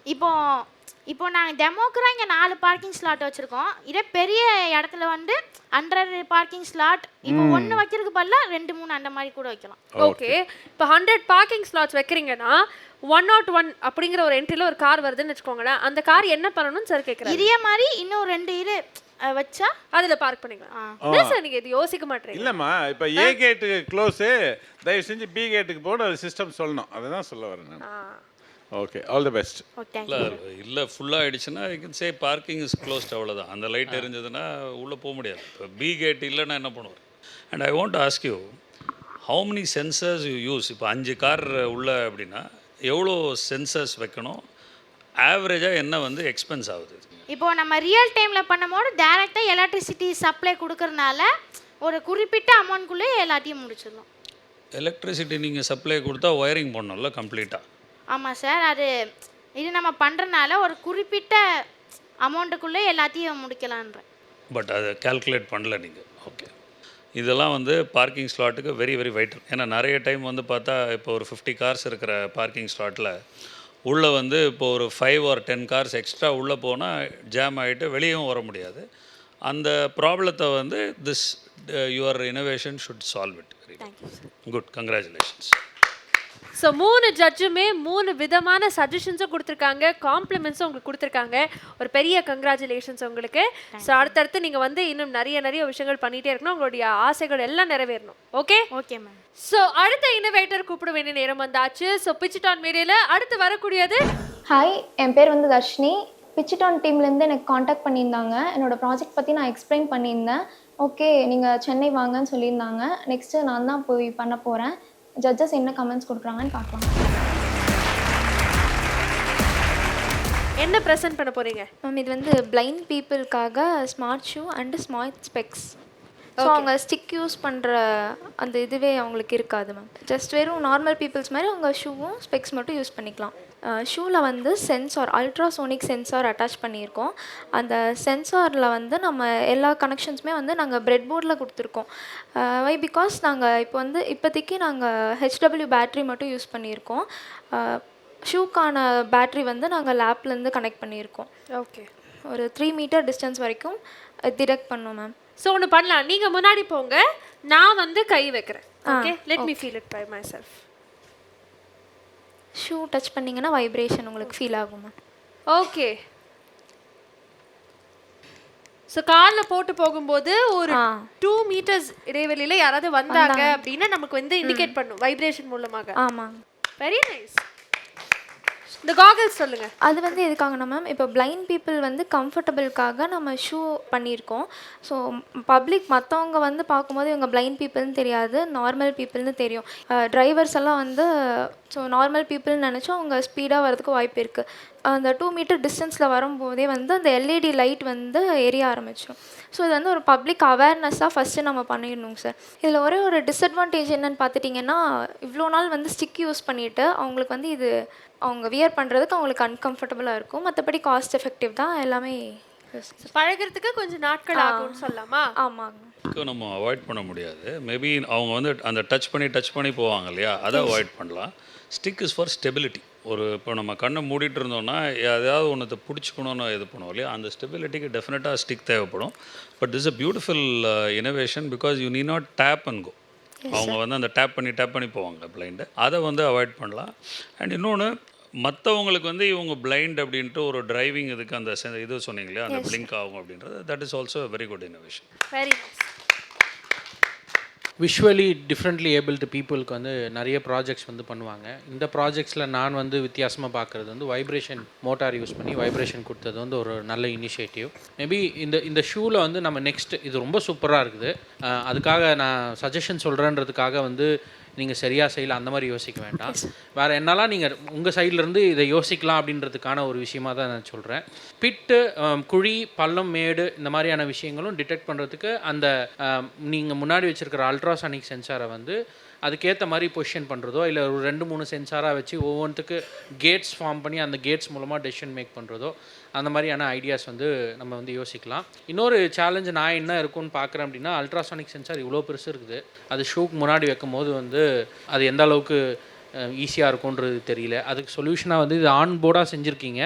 இப்போ நாங்கள் டெமோக்குறோம் இங்கே 4 பார்க்கிங் ஸ்லாட் வச்சுருக்கோம். இதே பெரிய இடத்துல வந்து 100 பார்க்கிங் ஸ்லாட் இப்போ 1 வைக்கிறதுக்கு பதிலாக 2 3 அந்த மாதிரி கூட வைக்கலாம். ஓகே. இப்போ 100 பார்க்கிங் ஸ்லாட்ஸ் வைக்கிறீங்கன்னா 101 அப்படிங்கிற ஒரு என்ட்ரியில் ஒரு கார் வருதுன்னு வச்சுக்கோங்களேன். அந்த கார் என்ன பண்ணணும்னு சார் கேட்குறேன். இதே மாதிரி இன்னும் 2 வச்சா அதில் பார்க் பண்ணிக்கலாம். சார் நீங்கள் இது யோசிக்க மாட்டீங்க? இல்லைம்மா, இப்போ ஏ கேட்டுக்கு க்ளோஸு, தயவு செஞ்சு பி கேட்டுக்கு போட அது சிஸ்டம் சொல்லணும். அதுதான் சொல்ல வரேன் நான். Okay, all the best. இல்லை ஃபுல்லாக ஆகிடுச்சுன்னா I can say parking is closed, அவ்வளோதான். அந்த லைட் எரிஞ்சதுன்னா உள்ளே போக முடியாது. இப்போ பி கேட் இல்லைன்னா என்ன பண்ணுவார்? And I want to ask you, how many sensors you use? இப்போ 5 கார் உள்ள அப்படின்னா எவ்வளோ சென்சர்ஸ் வைக்கணும்? ஆவரேஜாக என்ன வந்து எக்ஸ்பென்ஸ் ஆகுது? இப்போ நம்ம ரியல் டைமில் பண்ணும்போது டேரெக்டாக எலக்ட்ரிசிட்டி சப்ளை கொடுக்கறனால ஒரு குறிப்பிட்ட அமௌண்ட்குள்ளே எல்லாத்தையும் முடிச்சிடலாம். எலக்ட்ரிசிட்டி நீங்கள் சப்ளை கொடுத்தா ஒயரிங் பண்ணணும்ல கம்ப்ளீட்டாக? ஆமாம் சார், இது நம்ம பண்ணுறனால ஒரு குறிப்பிட்ட அமௌண்ட்டுக்குள்ளே எல்லாத்தையும் முடிக்கலான்றேன். பட் அதை கால்குலேட் பண்ணல நீங்கள். ஓகே, இதெல்லாம் வந்து பார்க்கிங் ஸ்லாட்டுக்கு வெரி வெரி வைட்டல். ஏன்னா நிறைய டைம் வந்து பார்த்தா இப்போ ஒரு 50 கார்ஸ் இருக்கிற பார்க்கிங் ஸ்லாட்டில் உள்ளே வந்து இப்போ ஒரு 5 or 10 கார்ஸ் எக்ஸ்ட்ரா உள்ளே போனால் ஜாம் ஆகிட்டு வெளியும் வர முடியாது. அந்த ப்ராப்ளத்தை வந்து this your innovation should solve it. Good, congratulations. So 3 ஜட்ஜுமே 3 விதமான சஜஷன்ஸும் கொடுத்துருக்காங்க, காம்ப்ளிமெண்ட்ஸும் உங்களுக்கு கொடுத்துருக்காங்க. ஒரு பெரிய கங்க்ராச்சுலேஷன்ஸ் உங்களுக்கு. ஸோ அடுத்தடுத்து நீங்கள் வந்து இன்னும் நிறைய விஷயங்கள் பண்ணிகிட்டே இருக்கணும். உங்களுடைய ஆசைகள் எல்லாம் நிறைவேறணும். Okay okay ma'am. ஸோ அடுத்த இன்னோவேட்டர் கூப்பிட வேண்டிய நேரம் வந்தாச்சு. ஸோ பிச்சிட்டான் மீடியாவில் அடுத்து வரக்கூடியது. ஹாய், என் பேர் வந்து தர்ஷினி. பிச்சிட்டான் டீம்லேருந்து எனக்கு காண்டாக்ட் பண்ணியிருந்தாங்க. என்னோடய ப்ராஜெக்ட் பற்றி நான் எக்ஸ்பிளைன் பண்ணியிருந்தேன். ஓகே, நீங்கள் சென்னை வாங்கன்னு சொல்லியிருந்தாங்க. நெக்ஸ்ட்டு நான் தான் போய் பண்ண போகிறேன். ஜட்ஜஸ் என்ன கமெண்ட்ஸ் கொடுக்குறாங்கன்னு பார்க்கலாம். என்ன ப்ரெசென்ட் பண்ண போகிறீங்க மேம்? இது வந்து பிளைண்ட் பீப்புளுக்காக smart shoe and smart specs. So அவங்க ஸ்டிக் யூஸ் பண்ணுற அந்த இதுவே அவங்களுக்கு இருக்காது மேம். ஜஸ்ட் வெறும் நார்மல் பீப்புள்ஸ் மாதிரி அவங்க ஷூவும் ஸ்பெக்ஸ் மட்டும் யூஸ் பண்ணிக்கலாம். ஷூவில் வந்து சென்சார், அல்ட்ராசோனிக் சென்சார் அட்டாச் பண்ணியிருக்கோம். அந்த சென்சாரில் வந்து நம்ம எல்லா கனெக்ஷன்ஸுமே வந்து நாங்கள் பிரெட் போர்டில் கொடுத்துருக்கோம். வை பிகாஸ் நாங்கள் இப்போதைக்கு நாங்கள் ஹெச்டபிள்யூ பேட்ரி மட்டும் யூஸ் பண்ணியிருக்கோம். ஷூக்கான பேட்ரி வந்து நாங்கள் லேப்லேருந்து கனெக்ட் பண்ணியிருக்கோம். ஓகே, ஒரு 3 மீட்டர் டிஸ்டன்ஸ் வரைக்கும் டிடெக்ட் பண்ணோம் மேம். ஸோ ஒன்று பண்ணலாம், நீங்கள் முன்னாடி போங்க, நான் வந்து கை வைக்கிறேன். Okay, let me feel it by myself. Shoe touch பண்ணிங்கன்னா வைப்ரேஷன் உங்களுக்கு ஃபீல் ஆகும் மேம். ஓகே, ஸோ காலில் போட்டு போகும்போது ஒரு 2 மீட்டர்ஸ் இடைவெளியில் யாராவது வந்தாங்க அப்படின்னா நமக்கு வந்து இண்டிகேட் பண்ணும் வைப்ரேஷன் மூலமாக. ஆமாம், வெரி நைஸ். இந்த காகல்ஸ் சொல்லுங்க. அது வந்து எதுக்காகனா மேம், இப்போ பிளைண்ட் பீப்புள் வந்து கம்ஃபர்டபுளுக்காக நம்ம ஷூ பண்ணியிருக்கோம். ஸோ பப்ளிக் மற்றவங்க வந்து பார்க்கும்போது இவங்க பிளைண்ட் பீப்புள்னு தெரியாது, நார்மல் பீப்புள்னு தெரியும். டிரைவர்ஸ் எல்லாம் வந்து ஸோ நார்மல் பீப்புள்னு நினச்சா அவங்க ஸ்பீடாக வரதுக்கு வாய்ப்பு இருக்குது. அந்த 2 மீட்டர் டிஸ்டன்ஸில் வரும்போதே வந்து அந்த எல்இடி லைட் வந்து எரிய ஆரம்பிச்சிடும். ஸோ இது வந்து ஒரு பப்ளிக் அவேர்னஸாக ஃபஸ்ட்டு நம்ம பண்ணிடணுங்க சார். இதில் ஒரே ஒரு டிஸ்அட்வான்டேஜ் என்னென்னு பார்த்துட்டிங்கன்னா, இவ்வளோ நாள் வந்து ஸ்டிக் யூஸ் பண்ணிவிட்டு அவங்களுக்கு வந்து இது அவங்க வியர் பண்ணுறதுக்கு அவங்களுக்கு அன்கம்ஃபர்டபுளாக இருக்கும். மற்றபடி காஸ்ட் எஃபெக்டிவ் தான் எல்லாமே. பழகிறதுக்கு கொஞ்சம் நாட்கள் ஆகும்னு சொல்லலாமா? ஆமாங்க. நம்ம அவாய்ட் பண்ண முடியாது. மேபி அவங்க வந்து அந்த டச் பண்ணி போவாங்க இல்லையா, அதை அவாய்ட் பண்ணலாம். Stick is for stability. இப்போ நம்ம கண்ணை மூடிட்டு இருந்தோம்னா எதாவது ஒன்றத்தை பிடிச்சிக்கணும்னு இது பண்ணுவோம் இல்லையா, அந்த ஸ்டெபிலிட்டிக்கு டெஃபினட்டாக ஸ்டிக் தேவைப்படும். But this a beautiful innovation because you need not tap and go. அவங்க வந்து அந்த டேப் பண்ணி போவாங்க பிளைண்டு, அதை வந்து அவாய்ட் பண்ணலாம். அண்ட் இன்னொன்று, மற்றவங்களுக்கு வந்து இவங்க பிளைண்ட் அப்படின்ட்டு ஒரு டிரைவிங் இதுக்கு அந்த இது சொன்னீங்க இல்லையா, அந்த பிளிங்க் ஆகும் அப்படின்றது, that is also very good innovation. Very nice. Visually differently abled பீப்புளுக்கு வந்து நிறைய ப்ராஜெக்ட்ஸ் வந்து பண்ணுவாங்க. இந்த ப்ராஜெக்ட்ஸில் நான் வந்து வித்தியாசமாக பார்க்குறது வந்து வைப்ரேஷன் மோட்டார் யூஸ் பண்ணி வைப்ரேஷன் கொடுத்தது வந்து ஒரு நல்ல இனிஷியேட்டிவ். மேபி இந்த ஷூவில் வந்து நம்ம நெக்ஸ்ட் இது ரொம்ப சூப்பராக இருக்குது, அதுக்காக நான் சஜஷன் சொல்கிறேன்றதுக்காக வந்து நீங்கள் சரியாக செய்யலை அந்த மாதிரி யோசிக்க வேண்டாம். வேறு என்னெல்லாம் நீங்கள் உங்கள் சைட்லேருந்து இதை யோசிக்கலாம் அப்படின்றதுக்கான ஒரு விஷயமாக தான் நான் சொல்கிறேன். பிட்டு, குழி, பள்ளம், மேடு இந்த மாதிரியான விஷயங்களும் டிடெக்ட் பண்ணுறதுக்கு அந்த நீங்கள் முன்னாடி வச்சுருக்கிற அல்ட்ராசானிக் சென்சாரை வந்து அதுக்கேற்ற மாதிரி பொசிஷன் பண்ணுறதோ, இல்லை ஒரு 2-3 சென்சாராக வச்சு ஒவ்வொன்றுத்துக்கு கேட்ஸ் ஃபார்ம் பண்ணி அந்த கேட்ஸ் மூலமாக டெசிஷன் மேக் பண்ணுறதோ, அந்த மாதிரியான ஐடியாஸ் வந்து நம்ம வந்து யோசிக்கலாம். இன்னொரு சேலஞ்சு நான் என்ன இருக்குன்னு பார்க்குறேன் அப்படின்னா, அல்ட்ராசானிக் சென்சார் இவ்வளோ பெருசு இருக்குது, அது ஷூக்கு முன்னாடி வைக்கும் போது வந்து அது எந்த அளவுக்கு ஈஸியாக இருக்கும்ன்றது தெரியல. அதுக்கு சொல்யூஷனாக வந்து இது ஆன் போர்டாக செஞ்சுருக்கீங்க,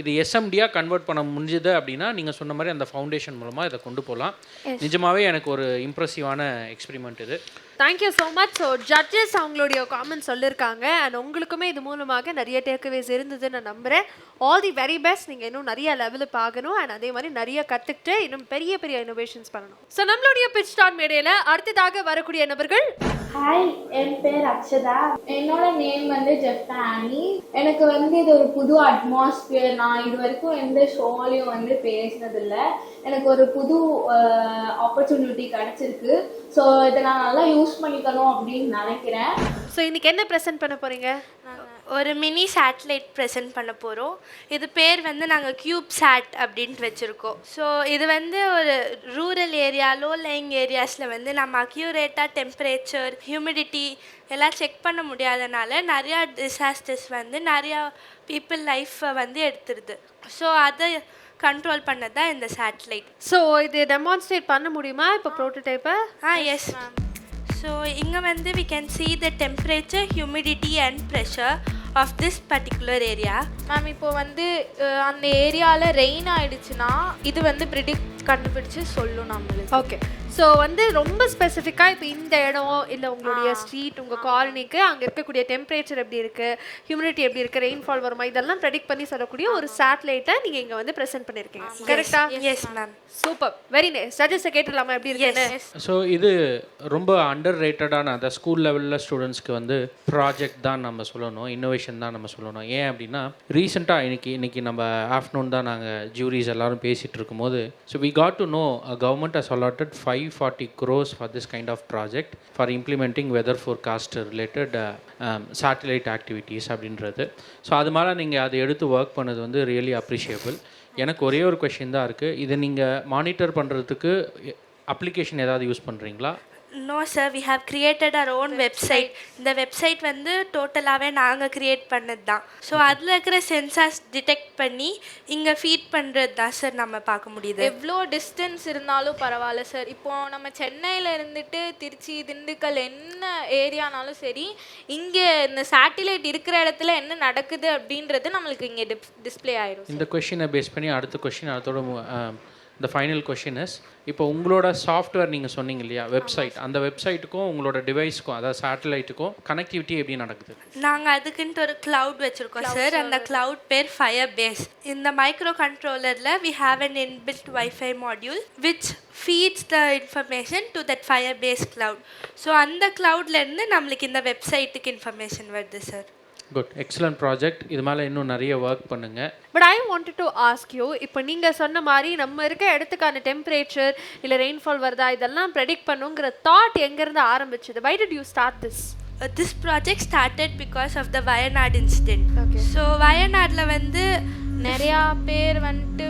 இது எஸ்எம்டியாக கன்வெர்ட் பண்ண முடிஞ்சுது அப்படின்னா நீங்கள் சொன்ன மாதிரி அந்த ஃபவுண்டேஷன் மூலமாக இதை கொண்டு போகலாம். நிஜமாகவே எனக்கு ஒரு இம்ப்ரெசிவான எக்ஸ்பெரிமெண்ட் இது. Thank you so much. So judges அவங்களுடைய காமெண்ட் சொல்லியிருக்காங்க அண்ட் உங்களுக்குமே இது மூலமாக நிறைய டேக்அவேஸ் இருந்ததுன்னு நான் நம்புகிறேன். All the very best. நீங்கள் இன்னும் நிறைய லெவலில் பார்க்கணும் அண்ட் அதே மாதிரி நிறைய கற்றுக்கிட்டு இன்னும் பெரிய பெரிய இனோவேஷன்ஸ் பண்ணணும். ஸோ நம்மளுடைய பிட்ச் ஸ்டார்ட் மேடையில் அடுத்ததாக வரக்கூடிய நபர்கள். ஹாய், என் பேர் அக்ஷதா. என்னோட நேம் வந்து ஜெஃப்டானி. எனக்கு வந்து இது ஒரு புது அட்மாஸ்பியர். நான் இது வரைக்கும் எந்த ஷோலையும் வந்து பேசினதில்லை. எனக்கு ஒரு புது ஆப்பர்ச்சுனிட்டி கிடைச்சிருக்கு. ஸோ இதை நான் நல்லா யூஸ் பண்ணிக்கணும் அப்படின்னு நினைக்கிறேன். ஸோ இன்னைக்கு என்ன ப்ரெசென்ட் பண்ண போகிறீங்க? ஒரு மினி சேட்டலைட் ப்ரெசென்ட் பண்ண போகிறோம். இது பேர் வந்து நாங்கள் கியூப் சேட் அப்படின்ட்டு வச்சுருக்கோம். ஸோ இது வந்து ஒரு ரூரல் ஏரியா, லோ லைங் ஏரியாஸில் வந்து நம்ம அக்யூரேட்டாக டெம்பரேச்சர், ஹியூமிடிட்டி எல்லாம் செக் பண்ண முடியாதனால நிறையா டிசாஸ்டர்ஸ் வந்து நிறையா பீப்புள் லைஃப்பை வந்து எடுத்துருது. ஸோ அதை கண்ட்ரோல் பண்ணது தான் இந்த சேட்டலைட். ஸோ இது டெமான்ஸ்ட்ரேட் பண்ண முடியுமா இப்போ ப்ரோட்டோடைப்பை? Yes ma'am. ஸோ இங்கே வந்து we can see the temperature, humidity and pressure of this particular area. Ma'am, இப்போ வந்து அந்த ஏரியாவில் ரெயின் ஆயிடுச்சுன்னா இது வந்து கண்டுபிடிச்சு சொல்லும் நம்மளுக்கு. ஓகே. ஸோ வந்து ரொம்ப ஸ்பெசிஃபிக்காக இப்போ இந்த இடம் இல்லை உங்களுடைய ஸ்ட்ரீட், உங்கள் காலனிக்கு அங்கே இருக்கக்கூடிய டெம்பரேச்சர் எப்படி இருக்குது, ஹியூமிடிட்டி எப்படி இருக்குது, ரெயின்ஃபால் வருமா, இதெல்லாம் ப்ரெடிக்ட் பண்ணி சொல்லக்கூடிய ஒரு சேட்டலைட்டை நீங்கள் இங்கே வந்து ப்ரெசென்ட் பண்ணியிருக்கீங்க. கரெக்டா? Yes ma'am. Super, very nice. ஜட்ஜஸை கேட்டுடலாமா எப்படி இருக்குன்னு? ஸோ இது ரொம்ப அண்டர் ரேட்டடான அந்த ஸ்கூல் லெவலில் ஸ்டூடெண்ட்ஸ்க்கு வந்து ப்ராஜெக்ட் தான் நம்ம சொல்லணும், இன்னோவேஷன் தான் நம்ம சொல்லணும். ஏன் அப்படின்னா ரீசெண்டாக இன்னைக்கு நம்ம ஆஃப்டர்நூன் தான் நாங்கள் ஜூரிஸ் எல்லோரும் பேசிகிட்டு இருக்கும்போது, so we got to know government has allotted 540 crores for this kind of project for implementing weather forecast related satellite activities அப்படின்றது. ஸோ அது மேலே நீங்கள் அதை எடுத்து ஒர்க் பண்ணது வந்து ரியலி அப்ரிஷியபிள். எனக்கு ஒரே ஒரு கொஷின் தான் இருக்குது, இதை நீங்கள் மானிட்டர் பண்ணுறதுக்கு அப்ளிகேஷன் ஏதாவது யூஸ் பண்ணுறீங்களா? No sir, we have created our own website. இந்த வெப்சைட் வந்து டோட்டலாகவே நாங்கள் க்ரியேட் பண்ணது தான். ஸோ அதில் இருக்கிற சென்சார்ஸ் டிடெக்ட் பண்ணி இங்கே ஃபீட் பண்ணுறது தான் சார் நம்ம பார்க்க முடியுது. எவ்வளோ டிஸ்டன்ஸ் இருந்தாலும் பரவாயில்ல சார். இப்போது நம்ம சென்னையில் இருந்துட்டு திருச்சி, திண்டுக்கல் என்ன ஏரியானாலும் சரி, இங்கே இந்த சேட்டிலைட் இருக்கிற இடத்துல என்ன நடக்குது அப்படின்றது நம்மளுக்கு இங்கே டிஸ்பிளே ஆயிடும். இந்த கொஷினை பேஸ் பண்ணி அடுத்த கொஷின் அதோட இந்த ஃபைனல் கொஷின் இஸ், இப்போ உங்களோட சாஃப்ட்வேர் நீங்கள் சொன்னீங்க இல்லையா வெப்சைட், அந்த வெப்சைட்டுக்கும் உங்களோட டிவைஸ்க்கும் அதாவது சேட்டலைட்டுக்கும் கனெக்டிவிட்டி எப்படி நடக்குது? நாங்கள் அதுக்குன்ட்டு ஒரு கிளவுட் வச்சுருக்கோம் சார். அந்த கிளவுட் பேர் Firebase. இந்த மைக்ரோ கண்ட்ரோலரில் we have an inbuilt wifi module which feeds the information to that Firebase cloud. ஸோ அந்த க்ளவுட்லேருந்து நம்மளுக்கு இந்த வெப்சைட்டுக்கு இன்ஃபர்மேஷன் வருது சார். Good, excellent project. இது மேலே இன்னும் நிறைய ஒர்க் பண்ணுங்கள். But I wanted to ask you, இப்போ நீங்கள் சொன்ன மாதிரி நம்ம இருக்க இடத்துக்கான டெம்பரேச்சர் இல்லை ரெயின்ஃபால் வருதா இதெல்லாம் ப்ரெடிக்ட் பண்ணுங்கிற தாட் எங்கேருந்து ஆரம்பிச்சது? Why did you start this? This project started because of the Wayanad incident. Okay. So Wayanadல வந்து நிறையா பேர் வந்துட்டு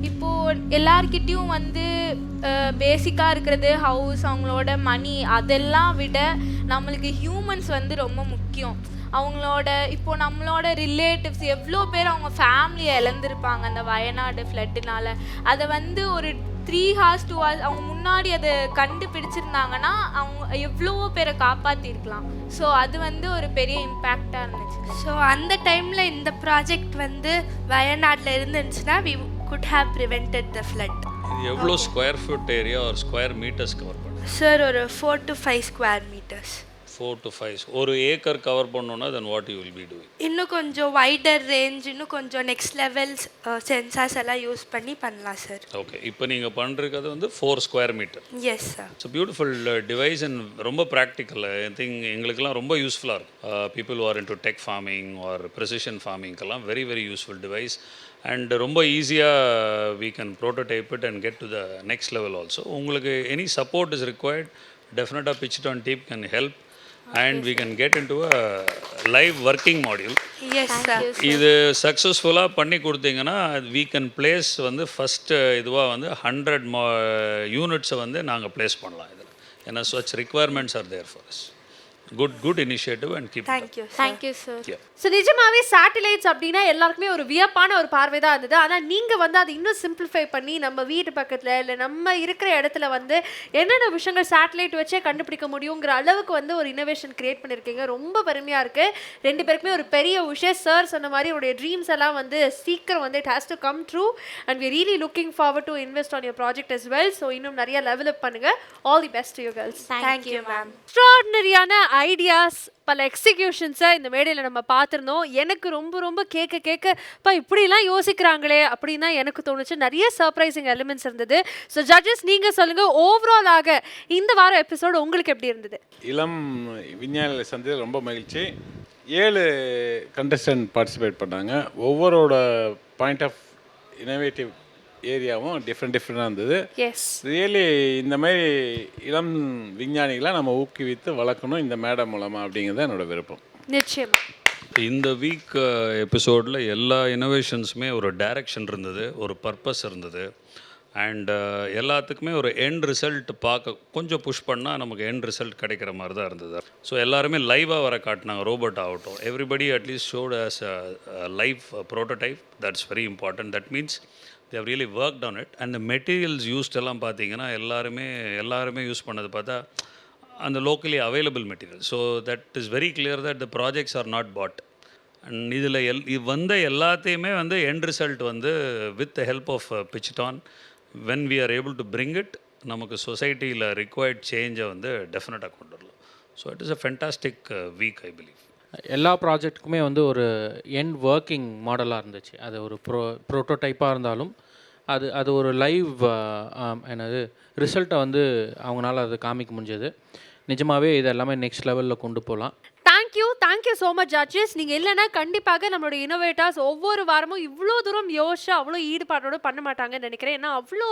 இப்போது எல்லார்கிட்டையும் வந்து பேசிக்காக இருக்கிறது ஹவுஸ், அவங்களோட மணி, அதெல்லாம் விட நம்மளுக்கு ஹியூமன்ஸ் வந்து ரொம்ப முக்கியம். அவங்களோட இப்போது நம்மளோட ரிலேட்டிவ்ஸ் எவ்வளோ பேர் அவங்க ஃபேமிலியை இழந்திருப்பாங்க அந்த வயநாடு ஃப்ளட்டுனால. அதை வந்து ஒரு 3 hours 2 hours அவங்க முன்னாடி அதை கண்டுபிடிச்சிருந்தாங்கன்னா அவங்க எவ்வளோ பேரை காப்பாற்றிருக்கலாம். ஸோ அது வந்து ஒரு பெரிய இம்பேக்டாக இருந்துச்சு. ஸோ அந்த டைமில் இந்த ப்ராஜெக்ட் வந்து வயநாட்டில் இருந்துச்சுன்னா we could have prevented the flood. இது எவ்வளோ ஸ்கொயர் ஃபுட் ஏரியா ஒரு ஸ்கொயர் மீட்டர்ஸ் கவர் பண்ணும்? சார் ஒரு 4 to 5 square meters. 4 to 5 ஒரு ஏக்கர் கவர் பண்ணோன்னா then what you will be doing? இன்னும் கொஞ்சம் வைடர் ரேஞ்ச், இன்னும் கொஞ்சம் நெக்ஸ்ட் லெவல்ஸ் சென்சார்ஸ் எல்லாம் யூஸ் பண்ணி பண்ணலாம் சார். ஓகே, இப்போ நீங்கள் பண்ணுறது வந்து 4 square meter. Yes sir. It's beautiful device and ரொம்ப ப்ராக்டிக்கல். ஐ திங்க் எங்களுக்கெல்லாம் ரொம்ப யூஸ்ஃபுல்லாக இருக்கும். People are into tech farming or precision ஃபார்மிங்கெல்லாம் very very useful device and ரொம்ப ஈஸியாக we can prototype it and get to the next level also. உங்களுக்கு any support is required, definitely Pitch It On Tip can help and we can get into a live working module. Yes sir. இது சக்ஸஸ்ஃபுல்லாக பண்ணி கொடுத்தீங்கன்னா we can place வந்து first இதுவாக வந்து 100 யூனிட்ஸை வந்து நாங்கள் ப்ளேஸ் பண்ணலாம் இதில். ஏன்னா such requirements are there for us. Good initiative and keep Thank you sir. Yeah. So நிஜமாவே சேட்டலைட்ஸ் அப்படின்னா எல்லாருக்குமே ஒரு வியப்பான ஒரு பார்வை தான் இருந்தது. ஆனால் நீங்கள் வந்து அதை இன்னும் சிம்பிளிஃபை பண்ணி நம்ம வீட்டு பக்கத்தில் இல்லை நம்ம இருக்கிற இடத்துல வந்து என்னென்ன விஷயங்கள் சேட்டலைட் வச்சே கண்டுபிடிக்க முடியுங்கிற அளவுக்கு வந்து ஒரு இனோவேஷன் கிரியேட் பண்ணியிருக்கீங்க. ரொம்ப பெருமையாக இருக்குது. 2 பேருக்குமே ஒரு பெரிய விஷயம். சார் சொன்ன மாதிரி உங்களுடைய ட்ரீம்ஸ் எல்லாம் வந்து சீக்கிரம் வந்து it has to come true and we really looking forward to invest on your project as well. So இன்னும் நிறைய லெவலப் பண்ணுங்கள். All the best to you girls. Thank you ma'am. எக்ஸ்ட்ராடினரியான ஐடியாஸ், பல எக்ஸிக்யூஷன்ஸை இந்த மேடையில் நம்ம பார்த்துருந்தோம். எனக்கு ரொம்ப ரொம்ப கேட்க இப்படிலாம் யோசிக்கிறாங்களே அப்படின்னு தான் எனக்கு தோணுச்சு. நிறைய சர்ப்ரைசிங் எலிமெண்ட்ஸ் இருந்தது. ஸோ ஜட்ஜஸ் நீங்கள் சொல்லுங்கள், ஓவராலாக இந்த வாரம் எபிசோடு உங்களுக்கு எப்படி இருந்தது? இளம் விஞ்ஞானிகளை சந்தித்து ரொம்ப மகிழ்ச்சி. 7 கண்டஸ்டன்ட் பார்ட்டிசிபேட் பண்ணாங்க. ஒவ்வொருவோட பாயிண்ட் ஆஃப் இனோவேட்டிவ் ஏரியாவும் டிஃப்ரெண்ட்டாக இருந்தது. ரியலி இந்த மாதிரி இளம் விஞ்ஞானிகளை நம்ம ஊக்குவித்து வளர்க்கணும் இந்த மேடம் மூலமாக அப்படிங்கிறது என்னோட விருப்பம். நிச்சயமா இந்த வீக் எபிசோடில் எல்லா இனோவேஷன்ஸுமே ஒரு டைரக்ஷன் இருந்தது, ஒரு பர்பஸ் இருந்தது அண்ட் எல்லாத்துக்குமே ஒரு எண்ட் ரிசல்ட் பார்க்க கொஞ்சம் புஷ் பண்ணால் நமக்கு எண்ட் ரிசல்ட் கிடைக்கிற மாதிரி தான் இருந்தது. ஸோ எல்லாருமே லைவாக வர காட்டினாங்க. ரோபோட் ஆகட்டும், everybody at least showed as a live prototype. That's very important. That means they have really worked on it and the materials used எல்லாம் பார்த்தீங்கன்னா எல்லாருமே யூஸ் பண்ணது பார்த்தா அந்த locally available material. So that is very clear that the projects are not bought and இதில் வந்த எல்லாத்தையுமே வந்து end result வந்து with the help of Pitch It On, when we are able to bring it, நமக்கு சொசைட்டியில் required சேஞ்சை வந்து டெஃபினட்டாக கொண்டு வரலாம். So it is a fantastic week I believe. எல்லா ப்ராஜெக்ட்டுக்குமே வந்து ஒரு எண்ட் ஒர்க்கிங் மாடலாக இருந்துச்சு. அது ஒரு ப்ரோட்டோடைப்பாக இருந்தாலும் அது ஒரு லைவ் என்னது ரிசல்ட்டை வந்து அவங்களால அது காமிக்க முடிஞ்சது. நிஜமாகவே இது எல்லாமே நெக்ஸ்ட் லெவலில் கொண்டு போகலாம். Thank you so much judges. நீங்கள் இல்லைன்னா கண்டிப்பாக நம்மளோட இனோவேட்டர்ஸ் ஒவ்வொரு வாரமும் இவ்வளோ தூரம் யோசிச்சு அவ்வளோ ஈடுபாடோடு பண்ண மாட்டாங்கன்னு நினைக்கிறேன். ஏன்னா அவ்வளோ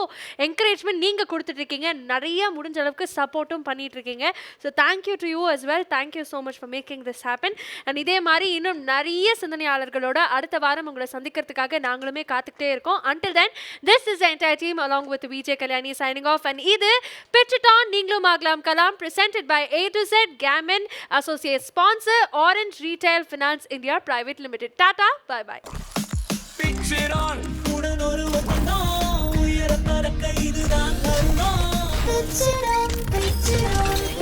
என்கரேஜ்மெண்ட் நீங்கள் கொடுத்துட்ருக்கீங்க, நிறையா முடிஞ்ச அளவுக்கு சப்போர்ட்டும் பண்ணிகிட்ருக்கீங்க. So thank you to you as well. Thank you so much for making this happen. And இதே மாதிரி இன்னும் நிறைய சிந்தனையாளர்களோட அடுத்த வாரம் உங்களை சந்திக்கிறதுக்காக நாங்களுமே காத்துக்கிட்டே இருக்கோம். Until then, this is the entire team along with Vijay Kalyani signing off. And இது Pitch It On நீங்களும் ஆகலாம் Kalam, presented by A to Z Gammon, associate sponsor Orange Retail Finance India Private Limited. Tata, bye bye. Pitch It On உடன் ஒரு ஒப்பந்தம் உயர பறக்க இதுதான் தருணம். Pitch it on, pitch it on.